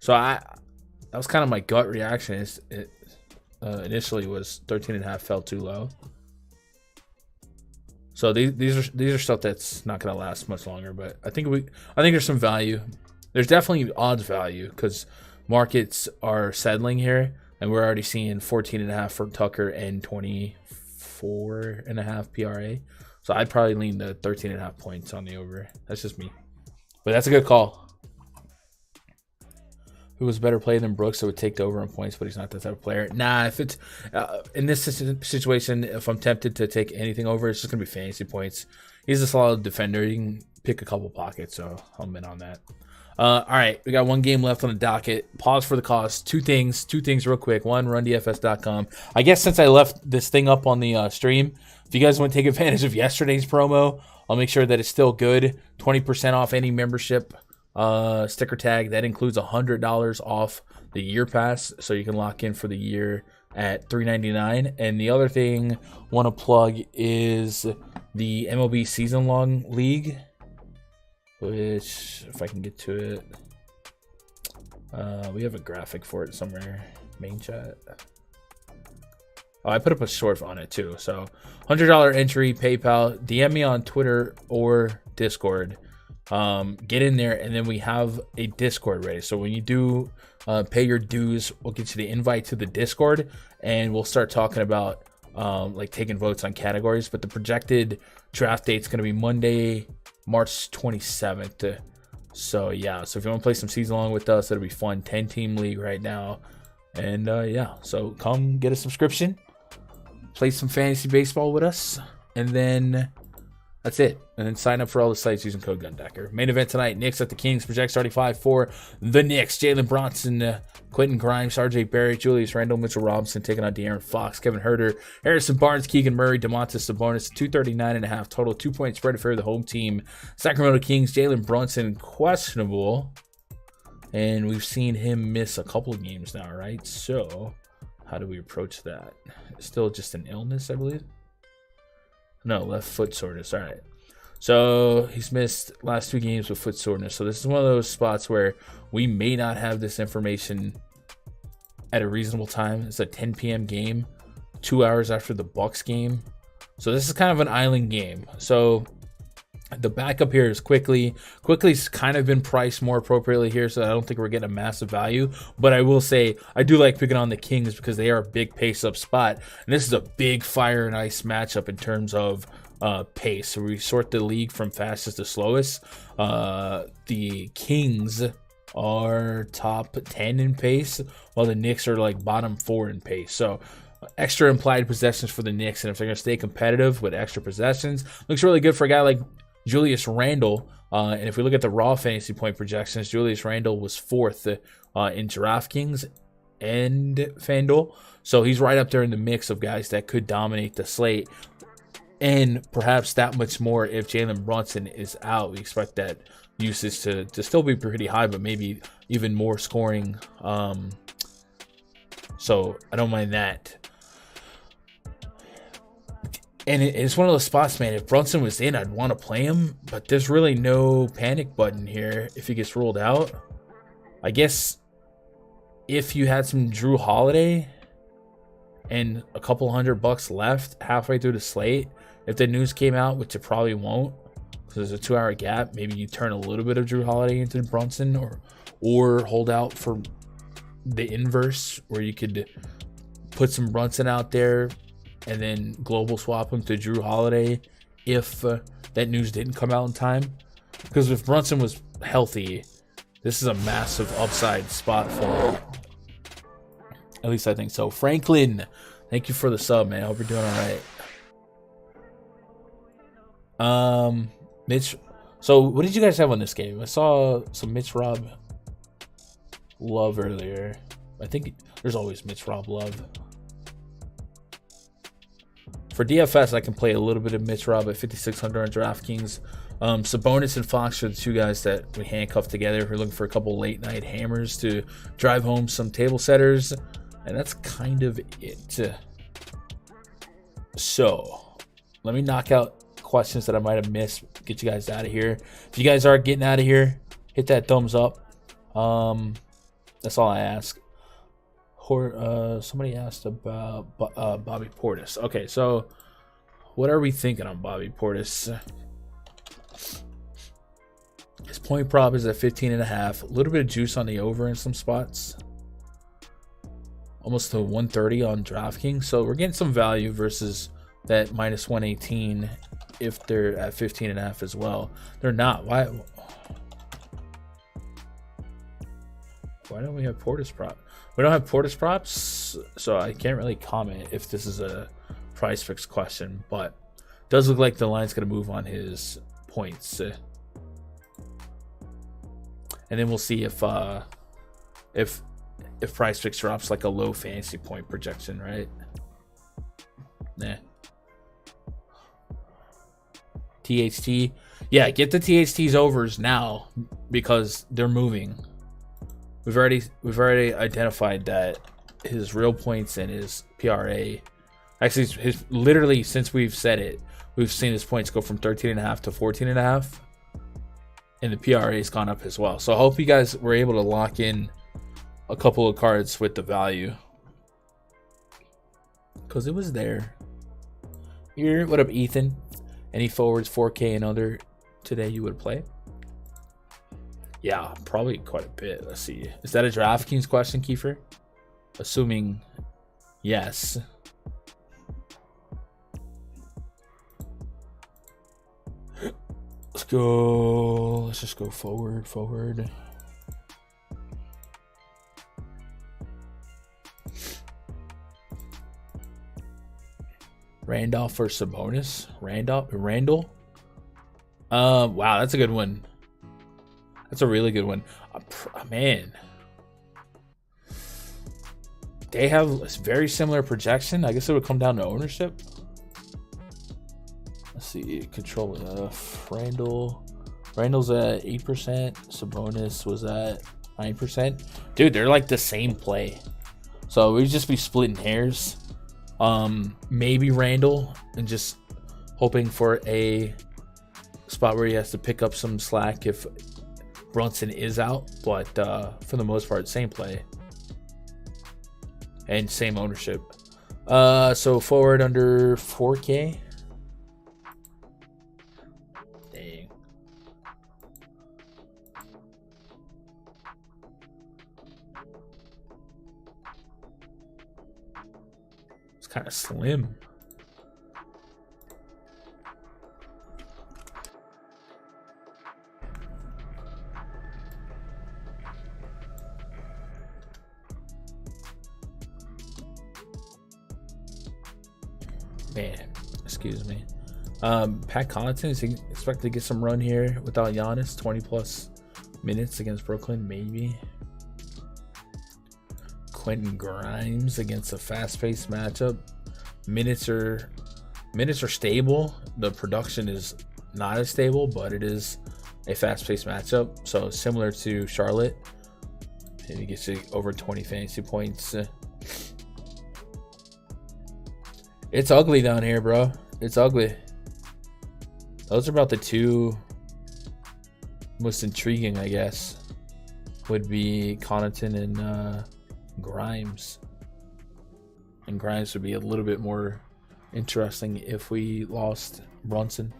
So that was kind of my gut reaction. It initially was 13.5 felt too low. So these are stuff that's not going to last much longer, but I think there's some value. There's definitely odds value because markets are settling here, and we're already seeing 14.5 for Tucker and 24.5 PRA. So I'd probably lean the 13.5 points on the over. That's just me, but that's a good call. Who was a better player than Brooks that would take the over on points, but he's not that type of player. Nah, if it's in this situation, if I'm tempted to take anything over, it's just going to be fantasy points. He's a solid defender. You can pick a couple pockets, so I'm in on that. All right, we got one game left on the docket. Pause for the cause. Two things real quick. One, rundfs.com. I guess since I left this thing up on the stream, if you guys want to take advantage of yesterday's promo, I'll make sure that it's still good. 20% off any membership. Sticker tag that includes $100 off the year pass, so you can lock in for the year at $3.99. And the other thing I want to plug is the MLB season long league, which if I can get to it, we have a graphic for it somewhere. Main chat. Oh, I put up a short on it too. So $100 entry, PayPal. DM me on Twitter or Discord. Get in there, and then we have a Discord ready. So when you do pay your dues, we'll get you the invite to the Discord, and we'll start talking about like taking votes on categories. But the projected draft date is going to be Monday, March 27th. So yeah, so if you want to play some season long with us, it'll be fun. 10-team league right now, and yeah, so come get a subscription, play some fantasy baseball with us, and then that's it. And then sign up for all the sites using code GUNDACKER. Main event tonight, Knicks at the Kings. Project starting 5 for the Knicks. Jalen Bronson, Quentin Grimes, RJ Barrett, Julius Randle, Mitchell Robinson taking on De'Aaron Fox, Kevin Huerter, Harrison Barnes, Keegan Murray, DeMontis Sabonis. 239.5 total. 2-point spread to favor the home team. Sacramento Kings, Jalen Brunson, questionable. And we've seen him miss a couple of games now, right? So how do we approach that? Still just an illness, I believe. No, left foot soreness. All right. So he's missed last 2 games with foot soreness. So this is one of those spots where we may not have this information at a reasonable time. It's a 10 p.m. game. 2 hours after the Bucks game. So this is kind of an island game. So the backup here is Quickly. Quickly's kind of been priced more appropriately here, so I don't think we're getting a massive value. But I will say I do like picking on the Kings because they are a big pace-up spot. And this is a big fire and ice matchup in terms of pace. So we sort the league from fastest to slowest. The Kings are top 10 in pace, while the Knicks are like bottom 4 in pace. So extra implied possessions for the Knicks, and if they're going to stay competitive with extra possessions, looks really good for a guy like Julius Randle. And if we look at the raw fantasy point projections, Julius Randle was 4th in DraftKings and FanDuel. So he's right up there in the mix of guys that could dominate the slate. And perhaps that much more if Jalen Brunson is out. We expect that usage to still be pretty high, but maybe even more scoring. So I don't mind that. And it's one of those spots, man. If Brunson was in, I'd want to play him. But there's really no panic button here if he gets ruled out. I guess if you had some Drew Holiday and a couple $100 left halfway through the slate, if the news came out, which it probably won't, because there's a 2-hour gap, maybe you turn a little bit of Drew Holiday into Brunson, or hold out for the inverse, where you could put some Brunson out there and then global swap him to Drew Holiday if that news didn't come out in time. Because if Brunson was healthy, this is a massive upside spot for him. At least I think so. Franklin, thank you for the sub, man. I hope you're doing all right. Mitch. So what did you guys have on this game? I saw some Mitch Rob love earlier. I think there's always Mitch Rob love. For DFS, I can play a little bit of Mitch Rob at 5,600 on DraftKings. Sabonis and Fox are the two guys that we handcuffed together. We're looking for a couple late night hammers to drive home some table setters. And that's kind of it. So let me knock out questions that I might have missed. Get you guys out of here. If you guys are getting out of here, hit that thumbs up. That's all I ask. Somebody asked about Bobby Portis. Okay, so what are we thinking on Bobby Portis? His point prop is at 15.5. A little bit of juice on the over in some spots. Almost to 130 on DraftKings. So we're getting some value versus that minus 118 if they're at 15.5 as well. They're not. Why don't we have Portis prop? We don't have Portis props, so I can't really comment if this is a PrizePicks question, but it does look like the line's going to move on his points. And then we'll see if PrizePicks drops like a low fantasy point projection, right? Nah. THT. Yeah, get the THT's overs now because they're moving. We've already identified that his real points and his PRA, actually his literally since we've said it, we've seen his points go from 13.5 to 14.5, and the PRA has gone up as well. So I hope you guys were able to lock in a couple of cards with the value because it was there. Here, what up, Ethan? Any forwards 4K and under today you would play? Yeah, probably quite a bit. Let's see. Is that a DraftKings question, Kiefer? Assuming yes. Let's go. Let's just go forward. Randolph or Sabonis? Randall? Wow, that's a good one. That's a really good one. Man. They have a very similar projection. I guess it would come down to ownership. Let's see. Control Randall's at 8%. Sabonis was at 9%. Dude, they're like the same play. So we'd just be splitting hairs. Maybe Randall and just hoping for a spot where he has to pick up some slack if Brunson is out, but for the most part, same play and same ownership. So forward under 4K. Dang. It's kind of slim. Man, excuse me. Pat Connaughton is expected to get some run here without Giannis. 20 plus minutes against Brooklyn, maybe. Quentin Grimes against a fast-paced matchup. Minutes are stable. The production is not as stable, but it is a fast-paced matchup. So similar to Charlotte, maybe gets you over 20 fantasy points. It's ugly down here, bro. It's ugly. Those are about the two most intriguing, I guess. Would be Connaughton and Grimes. And Grimes would be a little bit more interesting if we lost Brunson.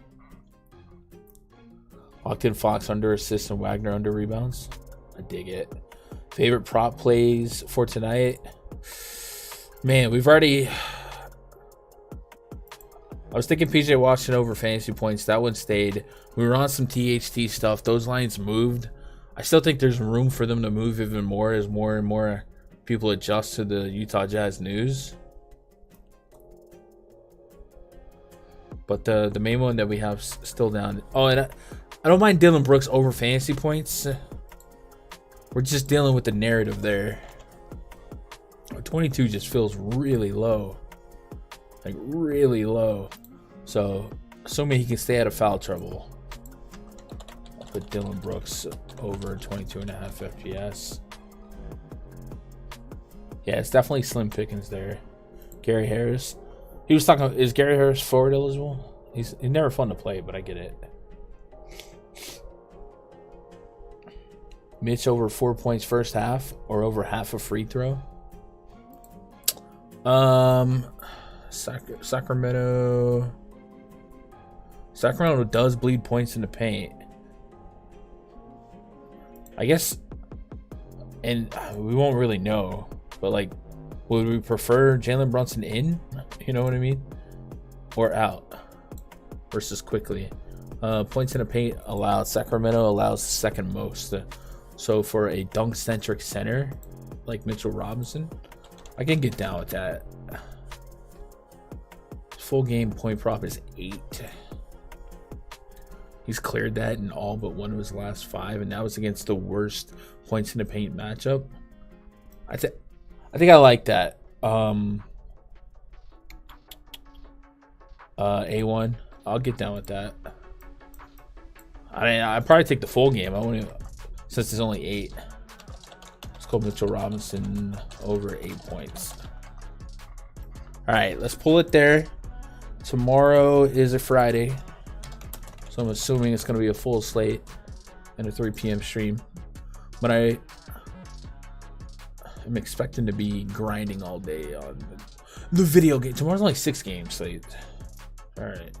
Locked in Fox under assists and Wagner under rebounds. I dig it. Favorite prop plays for tonight? Man, we've already... I was thinking PJ Washington over fantasy points. That one stayed. We were on some THT stuff. Those lines moved. I still think there's room for them to move even more as more and more people adjust to the Utah Jazz news. But the main one that we have still down. Oh, and I don't mind Dylan Brooks over fantasy points. We're just dealing with the narrative there. 22 just feels really low. Like really low. So assuming he can stay out of foul trouble, I'll put Dylan Brooks over 22.5 FPS. Yeah, it's definitely slim pickings there. Gary Harris. He was talking, is Gary Harris forward eligible? He's never fun to play, but I get it. Mitch over 4 points first half or over half a free throw. Sacramento does bleed points in the paint, I guess, and we won't really know, but like, would we prefer Jalen Brunson in, you know what I mean, or out versus quickly? Points in the paint allowed, Sacramento allows the second most, so for a dunk centric center like Mitchell Robinson, I can get down with that. Full game point prop is 8. He's cleared that in all but one of his last 5, and that was against the worst points in the paint matchup. I think I like that. A1, I'll get down with that. I'd probably take the full game. I won't even, since it's only 8. Let's go Mitchell Robinson over 8 points. All right, let's pull it there. Tomorrow is a Friday, so I'm assuming it's going to be a full slate and a 3 p.m. stream. But I'm expecting to be grinding all day on the video game. Tomorrow's only 6 game slate. All right,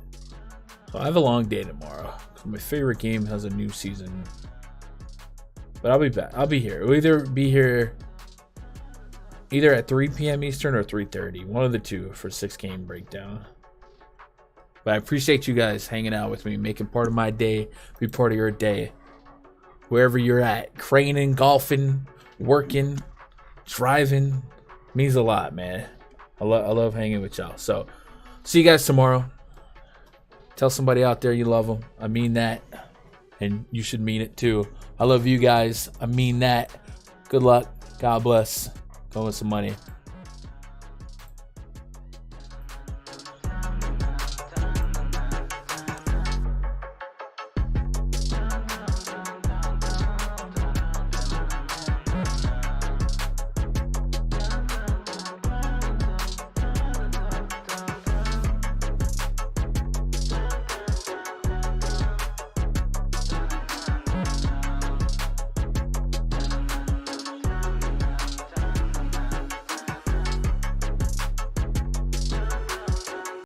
so I have a long day tomorrow. My favorite game has a new season, but I'll be back. I'll be here. We'll either be here either at 3 p.m. Eastern or 3:30, one of the two, for 6 game breakdown. But I appreciate you guys hanging out with me, making part of my day, be part of your day. Wherever you're at, craning, golfing, working, driving, means a lot, man. I love hanging with y'all. So, see you guys tomorrow. Tell somebody out there you love them. I mean that. And you should mean it too. I love you guys. I mean that. Good luck. God bless. Go with some money.